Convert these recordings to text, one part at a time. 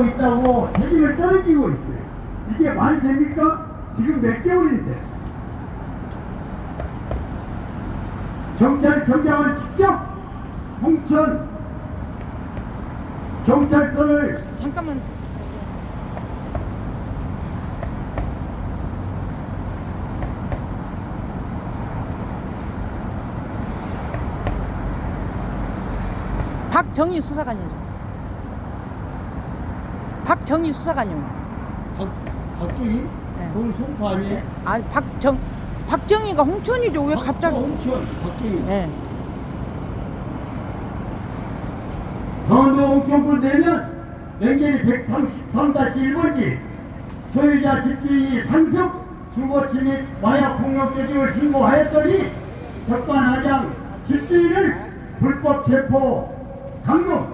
있다고 책임을 떨어지고 있어요. 이게 말이 됩니까? 지금 몇 개월인데 경찰청장은 직접 홍천 경찰서를 잠깐만. 박정희 수사관이죠. 박정희 수사관이요. 박정희? 네. 그건 송파 아니에요? 아, 박정희가 홍천이죠. 왜 갑자기? 홍천 박정희. 네. 강원도 홍천군 내면 맹계리 133-1번지 소유자 집주인이 상습 주거침 및 마약 폭력 조직을 신고하였더니 적반하장 집주인을 불법 체포 감금.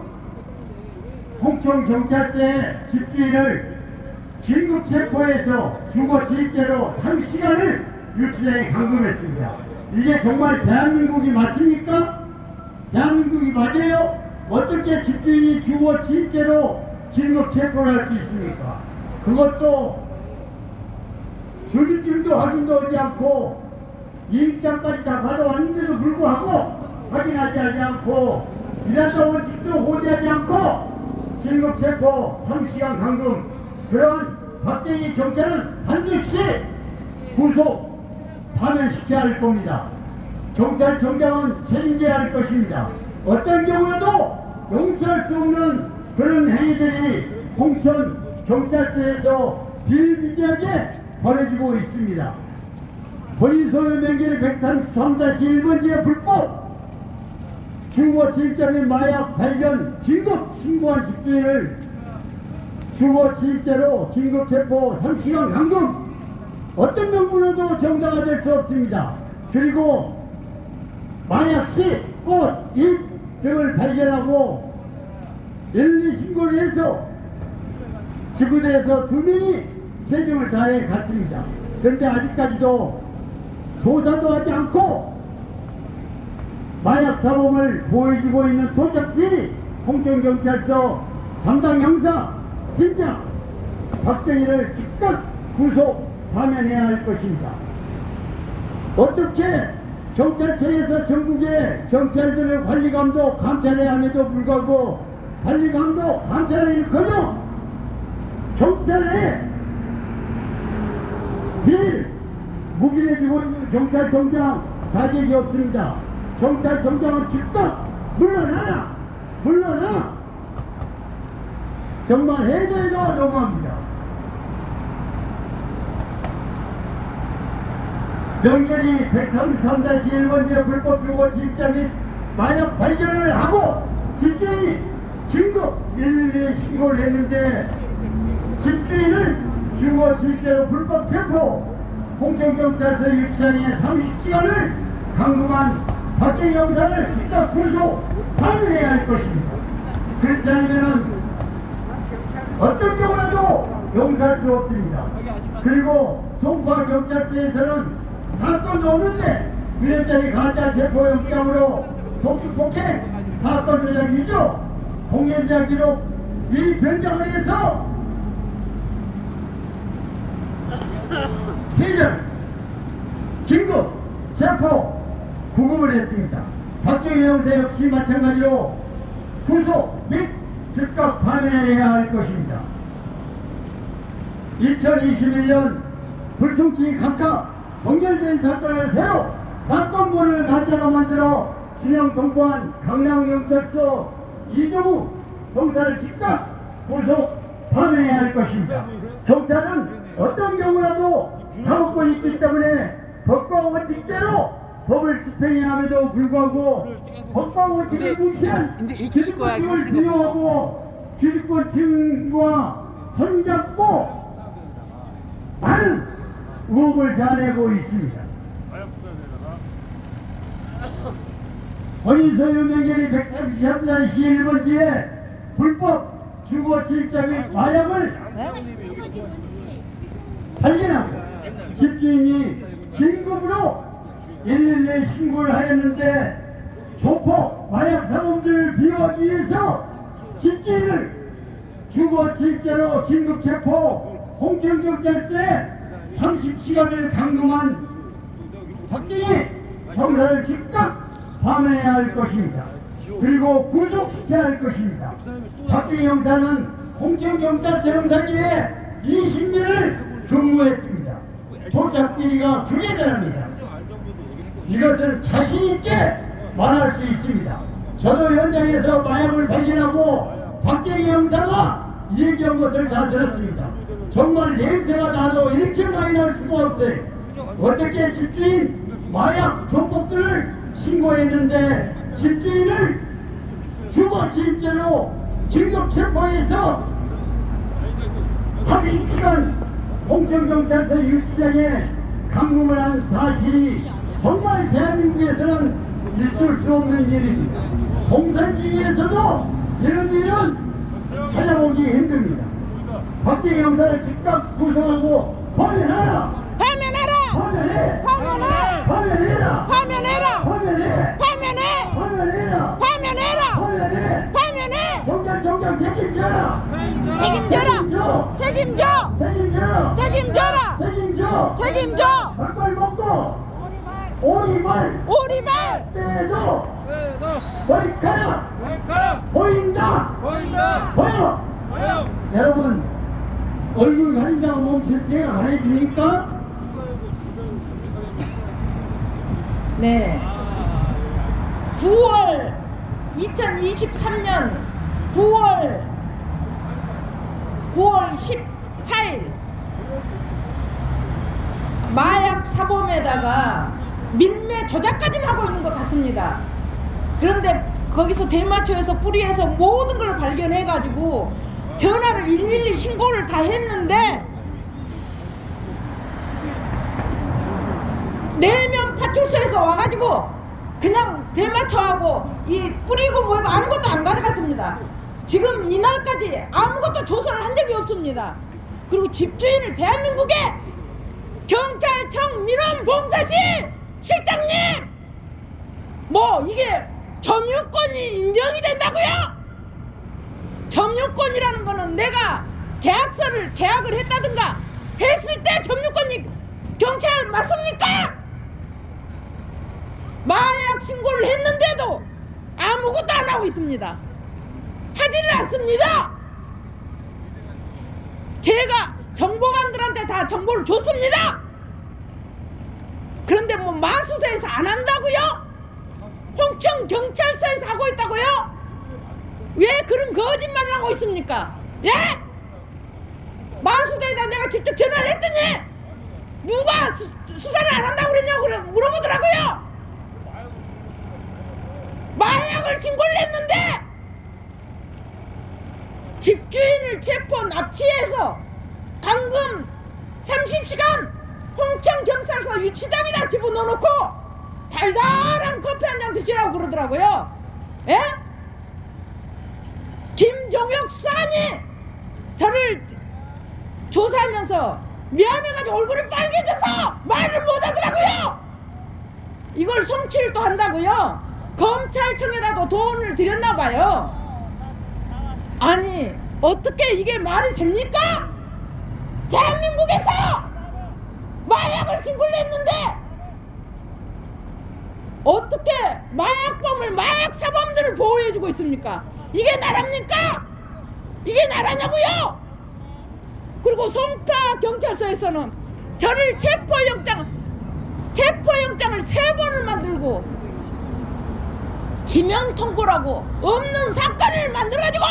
홍천경찰서의 집주인을 긴급 체포해서 주거 침입죄로 30시간을 유치장에 감금했습니다. 이게 정말 대한민국이 맞습니까? 대한민국이 맞아요? 어떻게 집주인이 주거 침입죄로 긴급 체포를 할 수 있습니까? 그것도 주민증도 확인도 하지 않고 이입장까지 다 받아왔는데도 불구하고 확인하지 않고 일하다 온 집도 호지하지 않고 긴급 체포 30시간 감금. 그런 박정희 경찰은 반드시 구속 파면시켜야 할 겁니다. 경찰청장은 책임져야 할 것입니다. 어떤 경우에도 용서할 수 없는 그런 행위들이 홍천 경찰서에서 비일비재하게 벌어지고 있습니다. 본인 소유 명기를 133-1번지의 불법 주거 침입자 및 마약 발견 긴급 신고한 집주인을 주거 침입죄로 긴급 체포 30시간 감금. 어떤 명분으로도 정당화 될 수 없습니다. 그리고 마약씨, 꽃, 잎 등을 발견하고 112 신고를 해서 지구대에서 2명이 체증을 다해 갔습니다. 그런데 아직까지도 조사도 하지 않고 마약 사범을 보여주고 있는 도착비리 홍천경찰서 담당 형사 팀장 박정희를 즉각 구속 파면해야 할 것입니다. 어떻게 경찰청에서 전국의 경찰들을 관리감독 감찰해야 함에도 불구하고 관리감독 감찰하기는커녕 경찰에 비밀 묵인해주고 있는 경찰청장 자격이 없습니다. 경찰청장은 즉각 물러나라! 물러나! 정말 해외가 너무합니다. 명절이 133-1번지의 불법 주거 침입자 및 마약 발견을 하고 집주인이 긴급 112에 신고를 했는데 집주인을 주거 침입죄로 불법 체포 홍천경찰서 유치장에 30시간을 감금한 박정희 형사를 즉각 구속 파면해야 할 것입니다. 그렇지 않으면 어떤 경우라도 용서할 수 없습니다. 그리고 송파 경찰서에서는 사건도 없는데 9년짜리 가짜 체포영장으로 독촉폭행, 사건 조작 위조, 공연자 기록 이 변장을 해서 피의자를 긴급 체포 구금을 했습니다. 박정희 형사 역시 마찬가지로 구속 및 즉각 파면해야 할 것입니다. 2021년 불통증이 각각 종결된 사건을 새로 사건본을 가짜로 만들어 진영 동포한 강남경찰서 이종우 형사를 즉각 구속 파면해야 할 것입니다. 경찰은 어떤 경우라도 사업권이 있기 때문에 법과 원칙대로 법을 집행함에도 불구하고 법과 원칙을 무시한 기득권층을 비호하고 기득권층과 손잡고 많은 의혹을 자아내고 있습니다. 본인 소유 명결이 133-1번지에 불법 주거 침입자 및 마약을 발견하고 집주인이 긴급으로 112에 신고를 하였는데 조폭 마약 사범들을 비호하기 위해서 집주인을 주거침입죄로 긴급체포 홍천경찰서에 30시간을 감금한 박정희 형사를 즉각 파면해야 할 것입니다. 그리고 구속시켜야 할 것입니다. 박정희 형사는 홍천경찰서 형사기에 20년을 근무했습니다. 도착 비리가 크게 되랍니다. 이것을 자신있게 말할 수 있습니다. 저도 현장에서 마약을 발견하고 박정희 형사가 얘기한 것을 다 들었습니다. 정말 냄새가 나도 이렇게 많이 날 수가 없어요. 어떻게 집주인 마약 조폭들을 신고했는데 집주인을 주거침입죄로 긴급체포해서 30시간 홍천경찰서 유치장에 감금을 한 사실이 정말 대한민국에서는 있을 수 없는 일입니다. 공산주의에서도 이런 일은 찾아보기 힘듭니다. 박정희 형사를 즉각 구속하고 파면하라! 파면하라! 파면해! 파면해! 파면해라! 파면해라! 파면해! 파면해! 파면해라! 파면해라! 파면해! 파면해! 경찰청장 책임져라! 책임져라! 책임져! 책임져라! 책임져라! 책임져! 책임져! 닭발 먹고 오리발 오리발! 빼도 머리카락 보인다! 보여! 여러분 얼굴 가린다고 몸 제가 가려집니까? 네. 9월 2023년 9월 14일 마약 사범에다가 민매 조작까지 하고 있는 것 같습니다. 그런데 거기서 대마초에서 뿌리에서 모든 걸 발견해 가지고 전화를 112 신고를 다 했는데 내면 파출소에서 와가지고 그냥 대마초하고 이 뿌리고 뭐고 아무것도 안 가져갔습니다. 지금 이날까지 아무것도 조사를 한 적이 없습니다. 그리고 집주인을 대한민국의 경찰청 민원봉사실 실장님 뭐 이게 점유권이 인정이 된다고요? 점유권이라는 거는 내가 계약을 했다든가 했을 때 점유권이 경찰 맞습니까? 마약 신고를 했는데도 아무것도 안 하고 있습니다. 하지를 않습니다. 제가 정보관들한테 다 정보를 줬습니다. 그런데 뭐 마수대에서 안 한다고요? 홍천 경찰서에서 하고 있다고요? 왜 그런 거짓말을 하고 있습니까? 예? 마수대에다 내가 직접 전화를 했더니 누가 수사를 안 한다고 그랬냐고 물어보더라고요. 마약을 신고를 했는데 집주인을 체포 납치해서 방금 30시간 홍천경찰서 유치장에다 집어넣어놓고 달달한 커피 한 잔 드시라고 그러더라고요. 예? 김종혁 수사관이 저를 조사하면서 미안해가지고 얼굴이 빨개져서 말을 못하더라고요. 이걸 송치를 또 한다고요? 검찰청에다도 돈을 들였나봐요. 아니 어떻게 이게 말이 됩니까? 대한민국에서 마약을 신고를 했는데 어떻게 마약범을 마약 사범들을 보호해주고 있습니까? 이게 나라입니까? 이게 나라냐고요? 그리고 송파 경찰서에서는 저를 체포영장을 3번을 만들고 지명 통보라고 없는 사건을 만들어가지고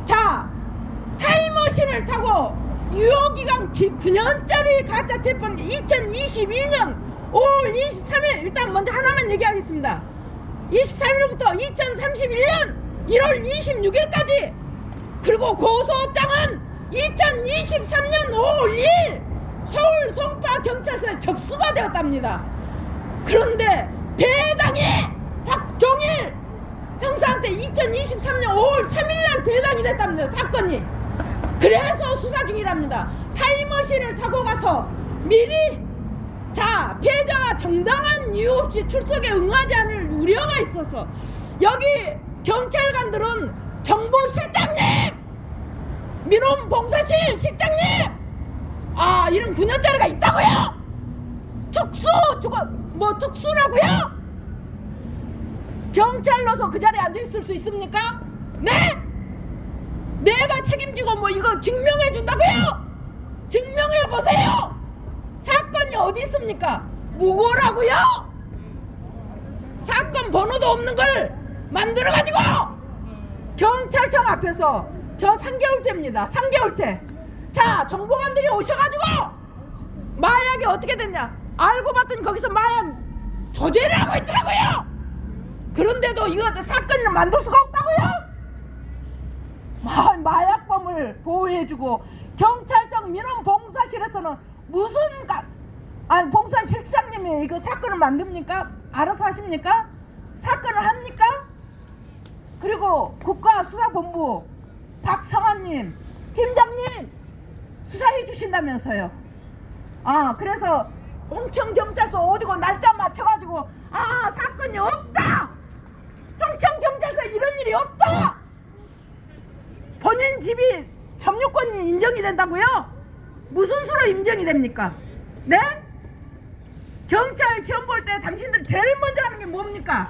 자 타임머신을 타고 유효기간 9년짜리 가짜 재판기 2022년 5월 23일 일단 먼저 하나만 얘기하겠습니다. 23일부터 2031년 1월 26일까지 그리고 고소장은 2023년 5월 2일 서울 송파 경찰서에 접수가 되었답니다. 그런데 배당이 박종일 형사한테 2023년 5월 3일날 배당이 됐답니다. 사건이. 그래서 수사 중이랍니다. 타임머신을 타고 가서 미리 자 피해자가 정당한 이유 없이 출석에 응하지 않을 우려가 있어서 여기 경찰관들은 정보실장님 민원 봉사실 실장님, 아 이런 9년짜리가 있다고요? 특수라고요? 경찰로서 그 자리에 앉아 있을 수 있습니까? 네? 내가 책임지고 뭐 이거 증명해 준다고요? 증명해 보세요. 사건이 어디 있습니까? 무고라고요? 사건 번호도 없는 걸 만들어 가지고 경찰청 앞에서 저 3개월째입니다. 3개월째. 자, 정보관들이 오셔가지고 마약이 어떻게 됐냐? 알고 봤더니 거기서 마약 조제를 하고 있더라고요. 그런데도 이거 사건을 만들 수가 없다고요? 마약범을 보호해주고 경찰청 민원봉사실에서는 무슨 봉사실장님이 이거 사건을 만듭니까? 알아서 하십니까? 사건을 합니까? 그리고 국가수사본부 박성환님, 팀장님 수사해 주신다면서요. 아, 그래서 홍천경찰서 어디고 날짜 맞춰가지고 사건이 없다. 홍천경찰서 이런 일이 없다. 본인 집이 점유권이 인정이 된다고요? 무슨 수로 인정이 됩니까? 네? 경찰 시험 볼 때 당신들 제일 먼저 하는 게 뭡니까?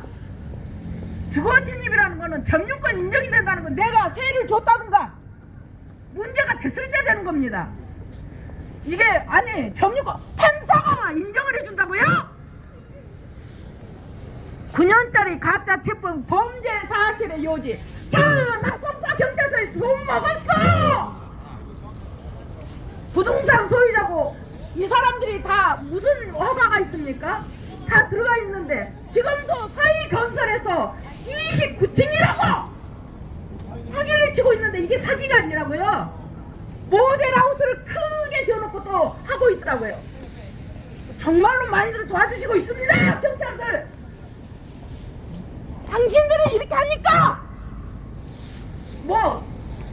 주거 침입이라는 거는 점유권 인정이 된다는 건 내가 세를 줬다든가 문제가 됐을 때 되는 겁니다. 이게 아니 점유권 판사가 인정을 해준다고요? 9년짜리 가짜 체포 범죄 사실의 요지. 자, 나 속사 경찰서에 돈 먹었어. 부동산 소유자고 이 사람들이 다 무슨 허가가 있습니까? 다 들어가 있는데 지금도 서희건설에서 29층이라고 사기를 치고 있는데 이게 사기가 아니라고요. 모델하우스를 크게 지어놓고 또 하고 있다고요. 정말로 많이들 도와주시고 있습니다. 경찰들. 당신들이 이렇게 하니까 뭐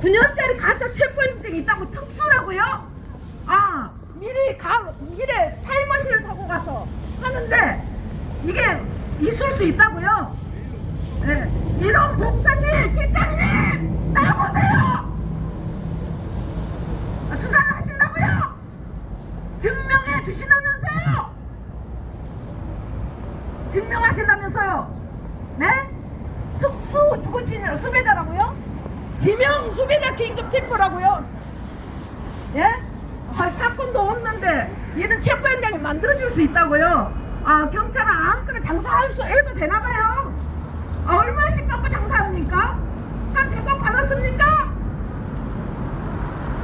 9년짜리 가짜 체포인증이 있다고 특수라고요? 아, 미래 타임머신을 타고 가서 하는데 이게 있을 수 있다고요? 네. 이런 봉사실 실장님 나와보세요. 수사를 하신다고요? 증명해 주신다면서요? 증명하신다면서요? 네? 특수 주거지냐 수배자라고요? 지명 수배자 긴급 체포라고요? 예? 사건도 없는데 얘는 체포 현장이 만들어줄 수 있다고요? 경찰은 아무거나 장사할 수 해도 되나봐요? 얼마씩 갖고 장사합니까? 다 대박 받았습니까?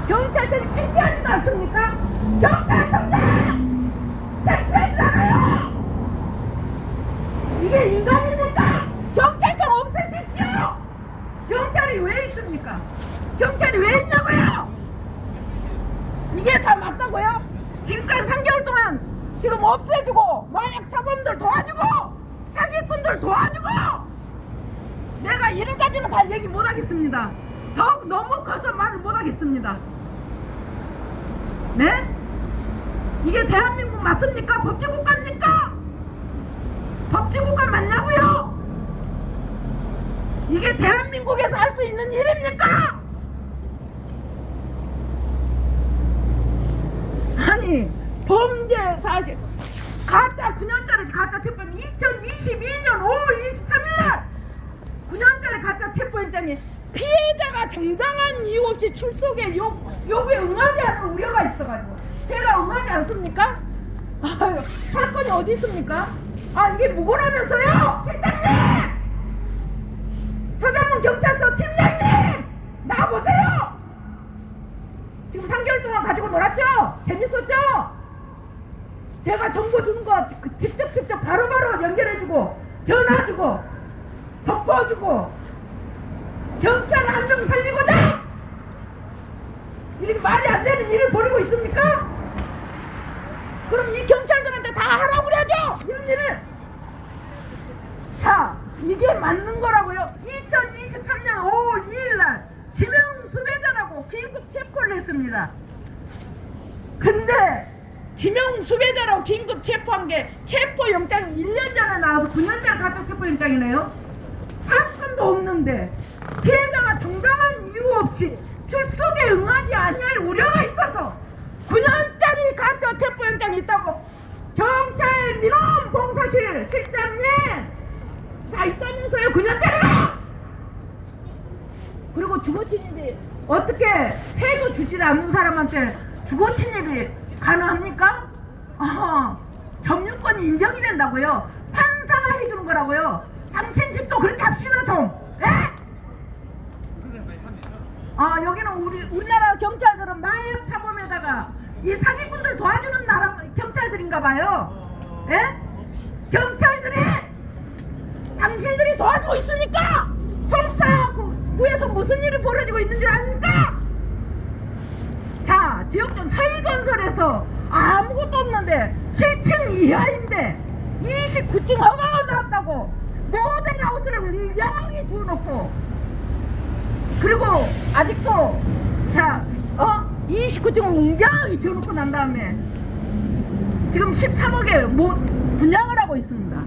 경찰들이 창피하지도 않습니까? 경찰청장! 창피하잖아요! 이게 인간입니까? 경찰청 없애십시오! 경찰이 왜 있습니까? 경찰이 왜 있냐고요? 이게 다 맞다고요? 지금까지 3개월 동안 지금 없애주고 마약 사범들 도와주고 사기꾼들 도와주고 내가 이런까지는 다 얘기 못하겠습니다. 더욱 너무 커서 말을 못하겠습니다. 네? 이게 대한민국 맞습니까? 법치국가입니까? 법치국가 맞냐고요? 이게 대한민국에서 할 수 있는 일입니까? 아니 범죄 사실 가짜 9년짜리 가짜 체포는 2022년 5월 23일날 9년짜리 가짜 체포영장이 피해자가 정당한 이유 없이 출석에 요구에 응하지 않는 우려가 있어가지고 제가 응하지 않습니까? 아유, 사건이 어디 있습니까? 이게 무고라면서요? 실장님! 서대문 경찰서 팀장님! 나와보세요! 지금 3개월 동안 가지고 놀았죠? 재밌었죠? 제가 정보 주는 거 직접 바로바로 연결해주고 전화주고 덮어주고 경찰 한 명 살리고자 이렇게 말이 안 되는 일을 벌이고 있습니까? 그럼 이 경찰들한테 다 하라고 그래야죠 이런 일을. 자, 이게 맞는 거라고요. 2023년 5월 2일날 지명 수배자라고 긴급 체포를 했습니다. 근데 지명 수배자라고 긴급 체포한 게 체포영장이 1년 전에 나와서 9년짜리 가짜 체포영장이네요. 사건도 없는데 피해자가 정당한 이유 없이 출석에 응하지 아니할 우려가 있어서 9년짜리 가짜 체포영장이 있다고 경찰 민원 봉사실 실장님 다 있다면서요. 9년짜리가. 그리고 주거침입이 어떻게 세도 주지 않는 사람한테 주거침입이 가능합니까? 점유권이 인정이 된다고요. 판사가 해주는 거라고요. 당신 집도 그렇게 합시다 좀. 에? 여기는 우리나라 경찰들은 마약 사범에다가 이 사기꾼들 도와주는 나라 경찰들인가 봐요. 예? 경찰들이 당신들이 도와주고 있으니까 형사구에서 무슨 일이 벌어지고 있는 줄 아십니까? 자, 지역전 서일건설에서 아무것도 없는데 7층 이하인데 29층 허가가 나왔다고 모델하우스를 웅장하게 주워놓고, 그리고 아직도 29층을 웅장하게 지어놓고 난 다음에 지금 13억에 분양을 하고 있습니다.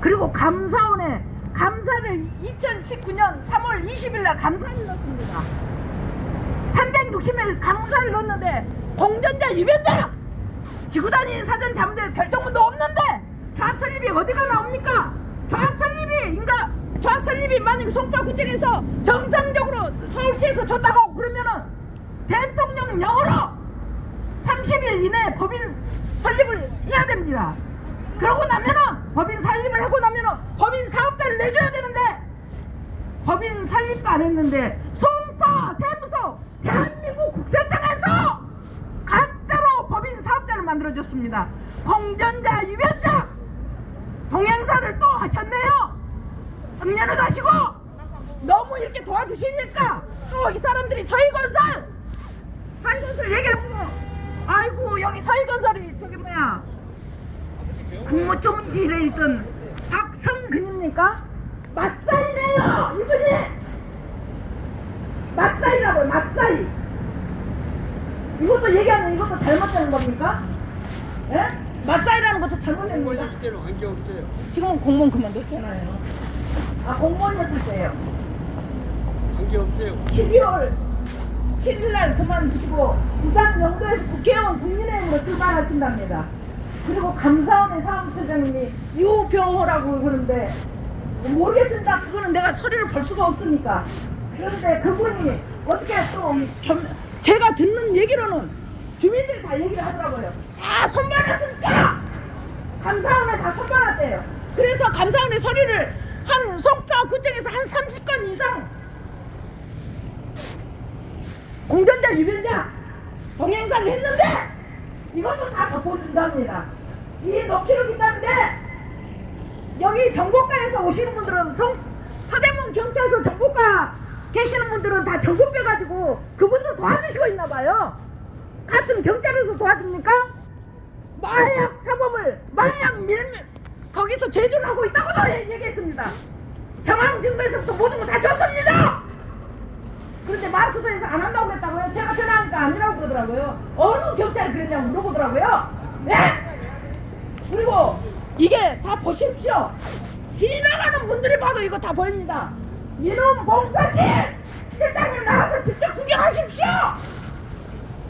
그리고 감사원에 감사를 2019년 3월 20일 날 감사를 넣습니다. 360일 감사를 넣었는데 공전자 유변자 지구단위 사전 자문대 결정문도 없는데 조합 설립이 어디가 나옵니까? 조합 설립이 만약에 송파구청에서 정상적으로 서울시에서 줬다고 그러면은 대통령령으로 30일 이내에 법인 설립을 해야 됩니다. 그러고 나면은 법인 설립을 하고 나면은 법인 사업자를 내줘야 되는데 법인 설립도 안 했는데 송파 세무서 대한민국 국세청에서 가짜로 법인 사업자를 만들어줬습니다. 공전자 유변자 동행사를 또 하셨네요. 작년에도 하시고 너무 이렇게 도와주시니까 또 이 사람들이 서희건설 얘기하고 아이고 여기 서희건설이 저기 뭐야 국무총리실에 있던 박성근입니까? 맞사이네요 이분이. 맞사이라고요. 맞사이. 이것도 얘기하면 이것도 잘못되는 겁니까? 예? 맞사이라는 것도 잘못된 겁니까? 공무원일 때는 관계 없어요. 지금은 공무원 그만뒀잖아요. 공무원이었을 때요. 관계 없어요. 12월 7일날 그만두시고 부산 영도에서 국회의원 국민의힘으로 출마하신답니다. 그리고 감사원의 사무처장님이 유병호라고 그러는데 모르겠습니다. 그거는 내가 서류를 볼 수가 없으니까. 그런데 그분이 어떻게 또 제가 듣는 얘기로는 주민들이 다 얘기를 하더라고요. 다 손발았으니까 감사원에 다 손발았대요. 그래서 감사원에 서류를 한 송파구청에서 한 30건 이상 공전자 유변자 동행사를 했는데 이것도 다 덮어준답니다. 이 녹취록 있다는데 여기 정보과에서 오시는 분들은 서대문 경찰서 정보과 계시는 분들은 다 정보 빼가지고 그분들 도와주시고 있나봐요. 같은 경찰에서 도와줍니까? 마약 사범을 거기서 제조하고 있다고도 얘기했습니다. 정황증거에서부터 모든 거 다 줬습니다. 그런데 마수도에서 안 한다고 그랬다고요. 제가 전화하니까 아니라고 그러더라고요. 어느 경찰이 그랬냐고 물어보더라고요. 네? 그리고 이게 다 보십시오. 지나가는 분들이 봐도 이거 다 보입니다. 이놈 봉사실 실장님 나와서 직접 구경하십시오.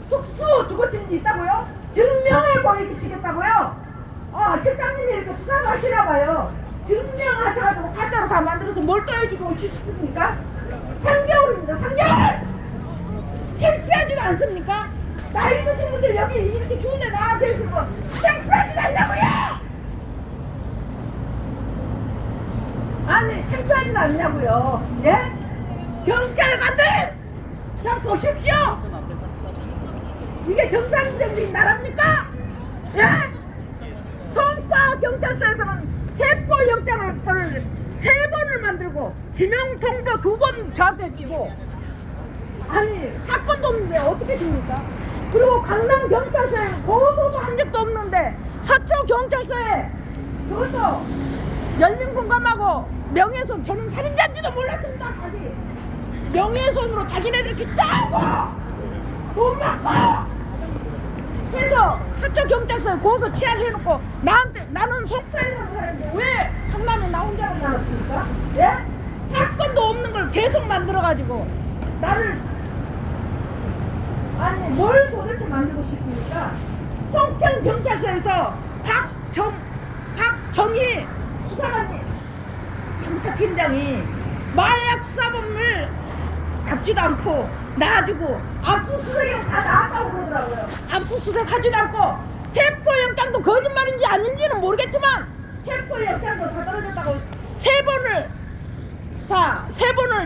특수 주거침입이 있다고요? 증명해 보이시겠다고요? 실장님이 이렇게 수사를 하시나봐요. 증명하셔가지고 가짜로 다 만들어서 뭘 또 해주고 싶습니까? 3개월입니다. 3개월! 창피하지도 않습니까? 나이 드신 분들 여기 이렇게 추운데 나와 계시고 창피하지도 않냐고요! 아니 창피하지도 않냐고요. 예? 경찰관들! 자 보십시오! 이게 정상적인 나라입니까? 예? 송파 경찰서에서는 체포영장을 저를 3번을 만들고 지명통보 2번 저한테 띄고 아니 사건도 없는데 어떻게 됩니까? 그리고 강남경찰서에 고소도 한 적도 없는데 서초경찰서에 그것도 열린공감하고 명예훼손 저는 살인자인지도 몰랐습니다. 명예훼손으로 자기네들끼리 짜고 돈 받고 그래서 서초경찰서에 고소 취하해놓고 나는 송파에 사는 사람인데 왜 강남에 나 혼자만 나왔습니까? 예? 사건도 없는 걸 계속 만들어가지고 나를 아니 뭘 도대체 만들고 싶습니까? 송천경찰서에서 박정희 수사관님 형사팀장이 마약 수사범을 잡지도 않고 놔주고 압수수색이 다 나왔다고 그러더라고요. 압수수색 하지도 않고 체포영장도 거짓말인지 아닌지는 모르겠지만 체포영장도 다 떨어졌다고 세 번을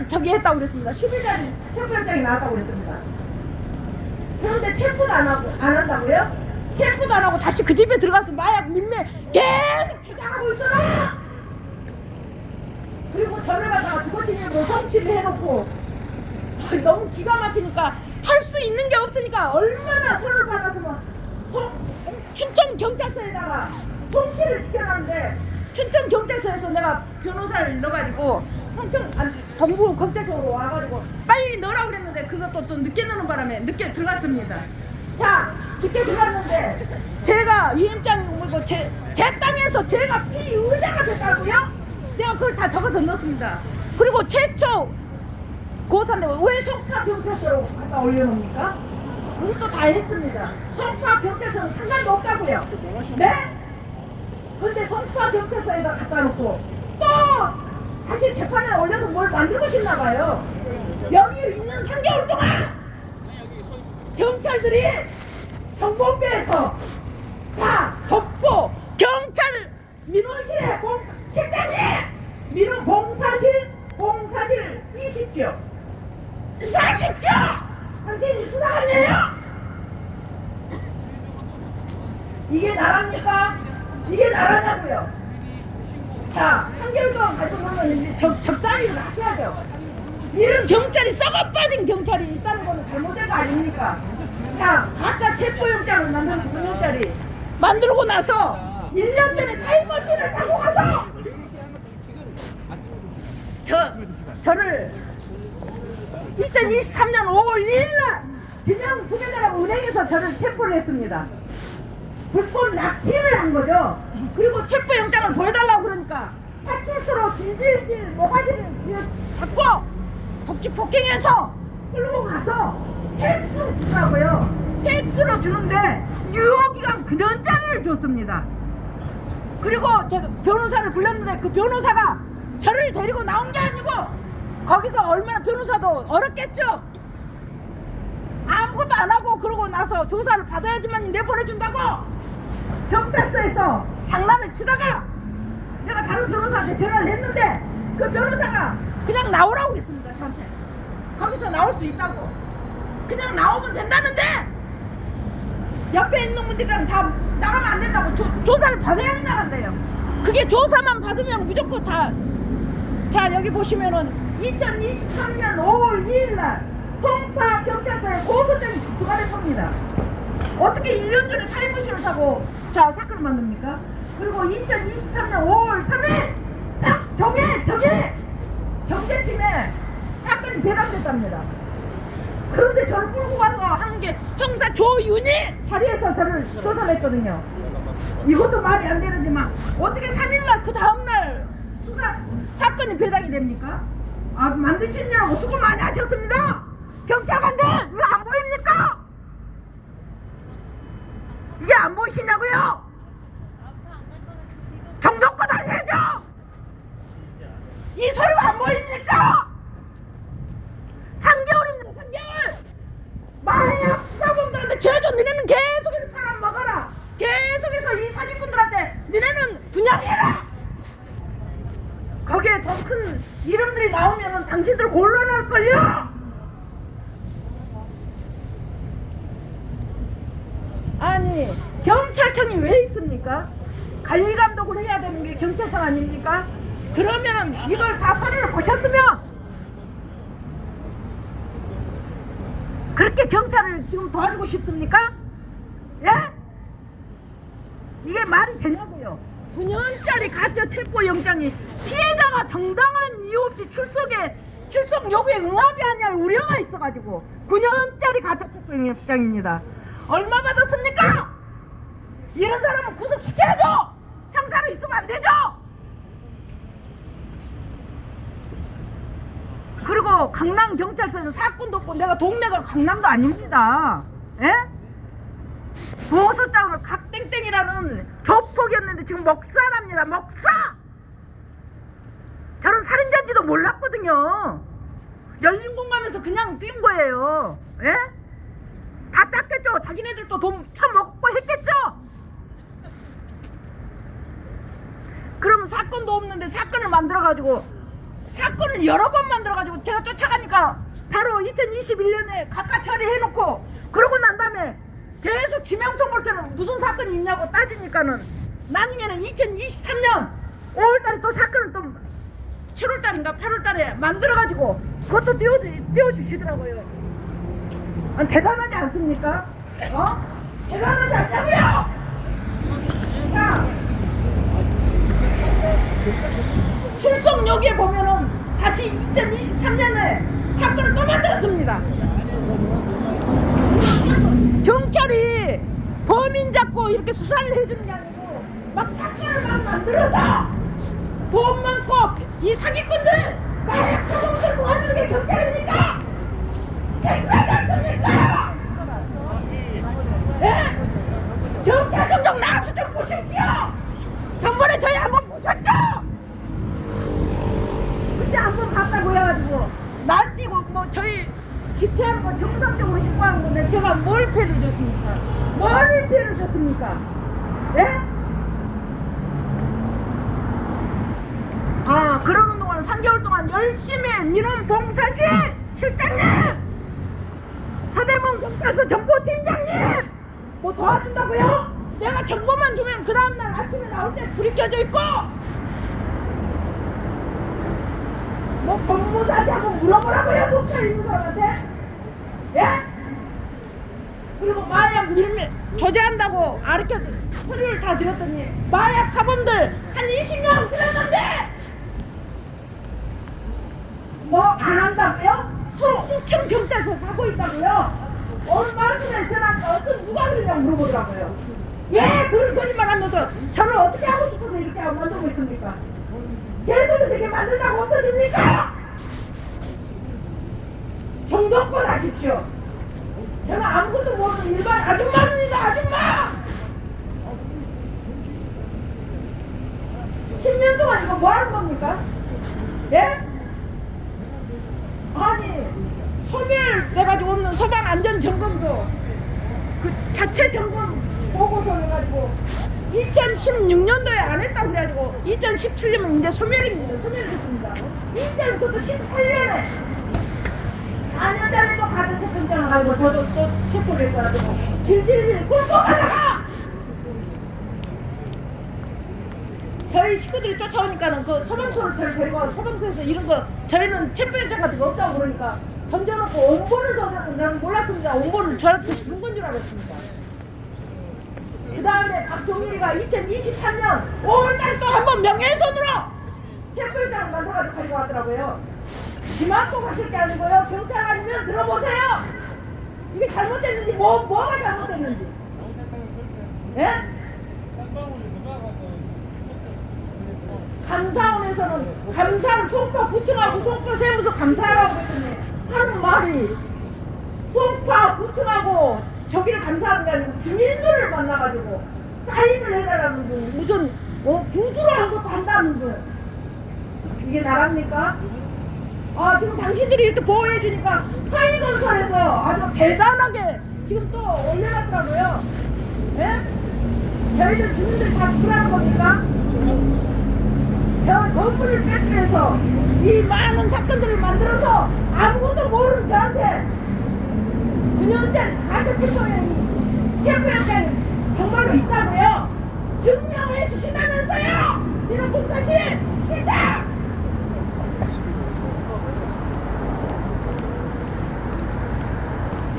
저기 했다고 그랬습니다. 10일짜리 체포영장이 나왔다고 그랬습니다. 그런데 체포도 안 한다고요? 체포도 안 하고 다시 그 집에 들어가서 마약 밀매 계속 주장하고 있어라. 그리고 전에 가다가 주거침입으로 성취를 해놓고 너무 기가 막히니까 할 수 있는 게 없으니까 얼마나 손을 받아서 막 춘천 경찰서에다가 송치를 시켜놨는데 춘천 경찰서에서 내가 변호사를 넣어가지고 동부 검찰청으로 와가지고 빨리 넣으라고 그랬는데 그것도 또 늦게 넣는 바람에 늦게 들어갔습니다. 자, 늦게 들어갔는데 제가 위임장 물고 제 땅에서 제가 피의자가 됐다고요? 내가 그걸 다 적어서 넣었습니다. 그리고 최초 고사인데 왜 송파경찰서로 갖다 올려놓습니까? 그것도 다 했습니다. 송파경찰서는 상관도 없다고요. 네? 근데 송파경찰서에다 갖다 놓고 또 다시 재판에 올려서 뭘 만들고 싶나봐요. 여기 있는 3개월 동안 경찰들이 정보배에서 자 덮고 경찰 민원실에 실장님 민원 공사실 20조 수사하십시오. 당신이 수사관이에요. 이게 나랍니까? 이게 나라냐고요. 자, 3개월 동안 가지고 놀면 이제 적당히 하셔야죠. 이런 경찰이 썩어 빠진 경찰이 있다는 거는 잘못된 거 아닙니까? 자, 가짜 체포영장을 만든 9년짜리 만들고 나서 1년 전에 타임머신을 타고 가서 저를 2023년 5월 2일날 진영 후배들하고 은행에서 저를 체포를 했습니다. 불법 납치를 한 거죠. 그리고 체포영장을 보여달라고 그러니까 파출소로 질질질 모가지를 잡고 독지 폭행해서 끌고 가서 팩스로 주더라고요. 팩스로 주는데 유효기간 9년짜리를 줬습니다. 그리고 제가 변호사를 불렀는데 그 변호사가 저를 데리고 나온 게 아니고 거기서 얼마나 변호사도 얼었겠죠. 아무것도 안 하고 그러고 나서 조사를 받아야지만 내보내준다고 경찰서에서 장난을 치다가 내가 다른 변호사한테 전화를 했는데 그 변호사가 그냥 나오라고 했습니다. 저한테 거기서 나올 수 있다고 그냥 나오면 된다는데 옆에 있는 분들이랑 다 나가면 안 된다고 조사를 받아야 나간대요. 그게 조사만 받으면 무조건 다. 자, 여기 보시면은 2023년 5월 2일날 송파경찰서에 고소장이 부과됐습니다. 어떻게 1년 전에 타임머신을 타고 자 사건을 만듭니까? 그리고 2023년 5월 3일 딱 저게 경제팀에 사건이 배당됐답니다. 그런데 저를 끌고 와서 한 게 형사 조윤희 자리에서 저를 조사를 했거든요. 이것도 말이 안 되는데만 어떻게 3일날 그 다음날 사건이 배당이 됩니까? 아, 만드시느라고 수고 많이 하셨습니다. 경찰관들 왜 안 보입니까? 이게 안 보이시냐고요? 정성껏 하셔야죠. 이 소리가 안 보입니까? 3개월입니다. 3개월. 마약 수사범들한테 죄줘. 니네는 계속해서 팔아먹어라. 계속해서 이 사기꾼들한테 니네는 분양해라. 거기에 더 큰 이름들이 나오면 당신들 곤란할걸요. 아니 경찰청이 왜 있습니까? 관리감독을 해야 되는 게 경찰청 아닙니까? 그러면은 이걸 다 서류를 보셨으면 그렇게 경찰을 지금 도와주고 싶습니까? 예? 이게 말이 되냐고요. 9년짜리 가짜 체포영장이 피해자가 정당한 이유 없이 출석 요구에 응하지 않을 우려가 있어가지고 9년짜리 가짜 체포영장입니다. 얼마 받았습니까? 이런 사람은 구속시켜야죠. 형사로 있으면 안 되죠. 그리고 강남 경찰서에는 사건도 없고 내가 동네가 강남도 아닙니다. 예? 보호소장으로 각땡땡이라는 조폭이었는데 지금 목사랍니다. 목사! 저는 살인자인지도 몰랐거든요. 열린 공간에서 그냥 뛴 거예요. 예? 다 땄겠죠. 자기네들도 돈 처먹고 했겠죠. 그러면 사건도 없는데 사건을 만들어가지고 사건을 여러 번 만들어가지고 제가 쫓아가니까 바로 2021년에 각각 처리해놓고 그러고 난 다음에 계속 지명통벌처럼 무슨 사건이 있냐고 따지니까는 나중에는 2023년 5월달에 또 사건을 또 7월달인가 8월달에 만들어가지고 그것도 띄워주시더라고요. 아니, 대단하지 않습니까? 대단하지 않냐고요? 자, 출석여기에 보면은 다시 2023년에 사건을 또 만들었습니다. 경찰이 범인 잡고 이렇게 수사를 해주는 게 아니고 막 사건을 막 만들어서 돈 많고 이 사기꾼들 마약 사범들 도와주는 게 경찰입니까? 창피하지 않습니까? 예? 경찰 정정 나와서 좀 보십시오. 전번에 저희 한번 보셨죠? 그때 한번 봤다고 해가지고 날뛰고 뭐 저희 집회하는 거 정상적으로 신고하는 건데 제가 뭘 피해를 줬습니까? 뭘 피해를 줬습니까? 예? 아, 그러는 동안 3개월 동안 열심히 민원 봉사실 실장님, 서대문 경찰서 정보팀장님 뭐 도와준다고요? 내가 정보만 주면 그 다음날 아침에 나올 때 불이 켜져 있고 뭐 법무사지하고 물어보라고요? 경찰 있는 사람한테? 예? 그리고 마약 밀매 조제한다고 아르켜 소리를 다 드렸더니 마약 사범들 한 20명 들었는데 뭐 안 한다고요? 홍천 경찰서 사고 있다고요? 오늘 말씀에 전화가 어떤 누가 그러냐고 물어보더라고요. 왜 그런 거짓말 하면서 저를 어떻게 하고 싶어서 이렇게 만들고 있습니까? 계속 이렇게 만든다고 없어집니까? 정성껏 하십시오. 저는 아무것도 모르는 일반 아줌마입니다. 아줌마! 10년 동안 이거 뭐 하는 겁니까? 예? 아니 소멸돼가지고 없는 소방 안전 점검도 그 자체 점검 보고서 해가지고 2016년도에 안 했다고 그래가지고 2017년은 이제 소멸입니다. 소멸됐습니다. 이제는 또 18년에 4년짜리 또 가족 체포장을 가지고 저도 또 체포를 해가지고 질질 굴고 가다가 저희 식구들이 쫓아오니까는 그 소방서를 저를 데리고 와서 소방서에서 이런 거 저희는 체포영장 같은 거 없다고 그러니까 던져놓고 원본을 던져놓고 나는 몰랐습니다. 원본을 저한테 주는 건 줄 알았습니다. 그 다음에 박종일이가 2023년 5월달에 또 한 번 명예훼손으로 체포영장을 만들어가지고 가지고 왔더라고요. 기만고 가실 게 아니고요. 경찰 아니면 들어보세요. 이게 잘못됐는지 뭐가 잘못됐는지. 예? 감사원에서는 감사를 송파 구청하고 송파 세무서 감사하라고 했더니 하는 말이 송파 구청하고 저기를 감사하는 게 아니고 주민들을 만나가지고 사인을 해달라는 분 무슨 구두로 한 것도 한다는 분 이게 나랍니까? 아 지금 당신들이 이렇게 보호해주니까 서인건설에서 아주 대단하게 지금 또 올려놨더라고요. 예? 저희들 주민들이 다 누구라는 겁니까? 저 건물을 뺏겨서 이 많은 사건들을 만들어서 아무것도 모르는 저한테 9년째 가족 체포영장이 정말로 있다고요? 증명해 주신다면서요? 이런 공사실 실장!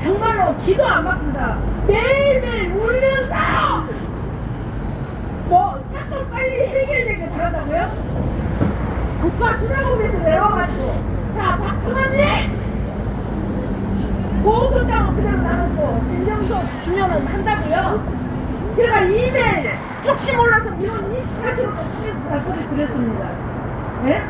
정말로 기도 안 받습니다. 매일매일 울면서 뭐 사건 빨리 해결되게 잘한다고요? 국가수사국에서 내려와가지고 자 박수만님 보호소장은 그대로 나누고 진정서 주면은 한다고요? 제가 이메일 혹시 몰라서 이런 24kg 통해서 다 소리 드렸습니다. 예?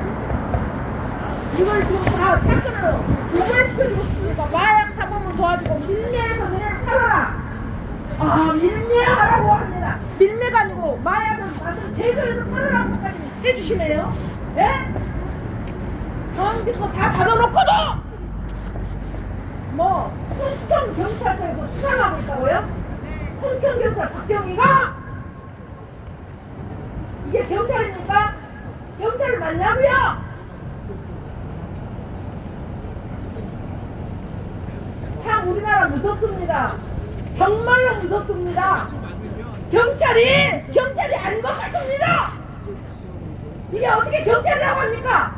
이걸 지금 다 사건으로 고발시켜주고 싶으니까 마약 사범을 도와주고 밀매에서 그냥 팔아라. 아, 밀매하라고 합니다. 밀매가 아니고 마약을 만들어 제조해서 팔아라고까지 해주시네요. 예? 정직거 다 받아놓고도 뭐 홍천경찰서에서 수사를 하고 있다고요? 홍천경찰 박정희가 이게 경찰입니까? 경찰 맞냐고요? 참 우리나라 무섭습니다. 정말로 무섭습니다. 경찰이 아닌 것 같습니다. 이게 어떻게 경찰이라고 합니까?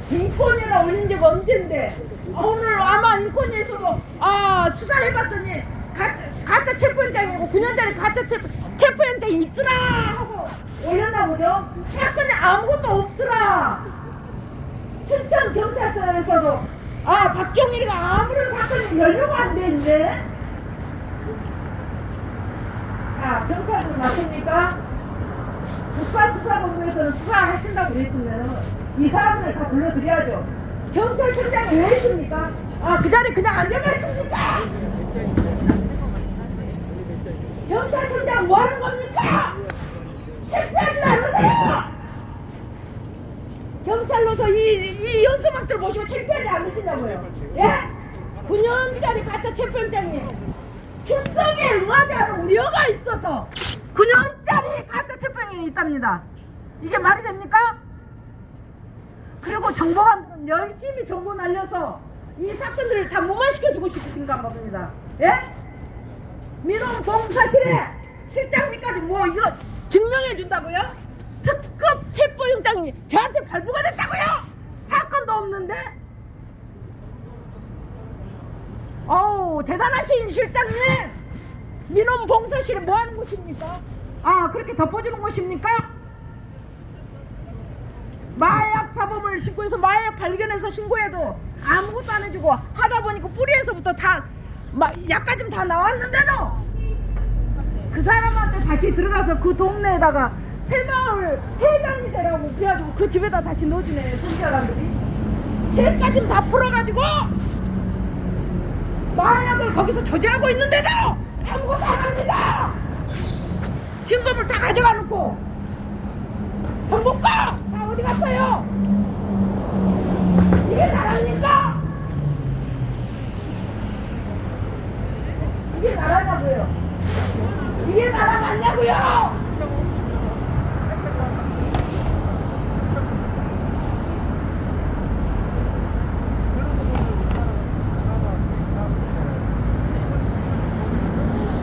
인권이라 올린 적 언젠데 오늘 아마 인권위에서도 수사해봤더니 가짜 체포현장이고 9년짜리 가짜 체포현장이 있더라 하고 올렸나 보죠. 사건이 아무것도 없더라. 춘천경찰서에서도 박종일이가 아무런 사건이 연루가 안 돼 있네. 자, 경찰을 맡으니까 국가수사본부에서는 수사하신다고 그랬으면 이 사람들 다 불러드려야죠. 경찰청장이 왜 있습니까? 그 자리에 그냥 앉아가 있습니까? 경찰청장 뭐 하는 겁니까? 책임하지 않으세요! 경찰로서 이 연수막들 모시고 책임하지 않으시냐고요? 예? 9년짜리 가짜 체포영장이 출석에 응하지 않은 우려가 있어서 9년짜리 가짜 체포영장이 있답니다. 이게 말이 됩니까? 그리고 정보관들은 열심히 정보 날려서 이 사건들을 다 무마시켜주고 싶으신가 봅니다. 예? 민원 공사실에 실장님까지 뭐 이거 증명해준다고요? 특급 체포영장이 저한테 발부가 됐다고요? 사건도 없는데? 어우, 대단하신 실장님! 민원 봉사실에 뭐 하는 곳입니까? 그렇게 덮어주는 곳입니까? 마약 사범을 신고해서 마약 발견해서 신고해도 아무것도 안 해주고 하다 보니까 뿌리에서부터 다 약까지 다 나왔는데도 그 사람한테 다시 들어가서 그 동네에다가 새마을 회장이 되라고 그래가지고 그 집에다 다시 넣어주네. 그 사람들이 걔까지 다 풀어가지고 마약을 거기서 저지하고 있는데도 아무것도 안 합니다. 증거물 다 가져가 놓고 정보과 다 어디 갔어요? 이게 나라입니까? 이게 나라냐고요? 이게 나라 맞냐고요?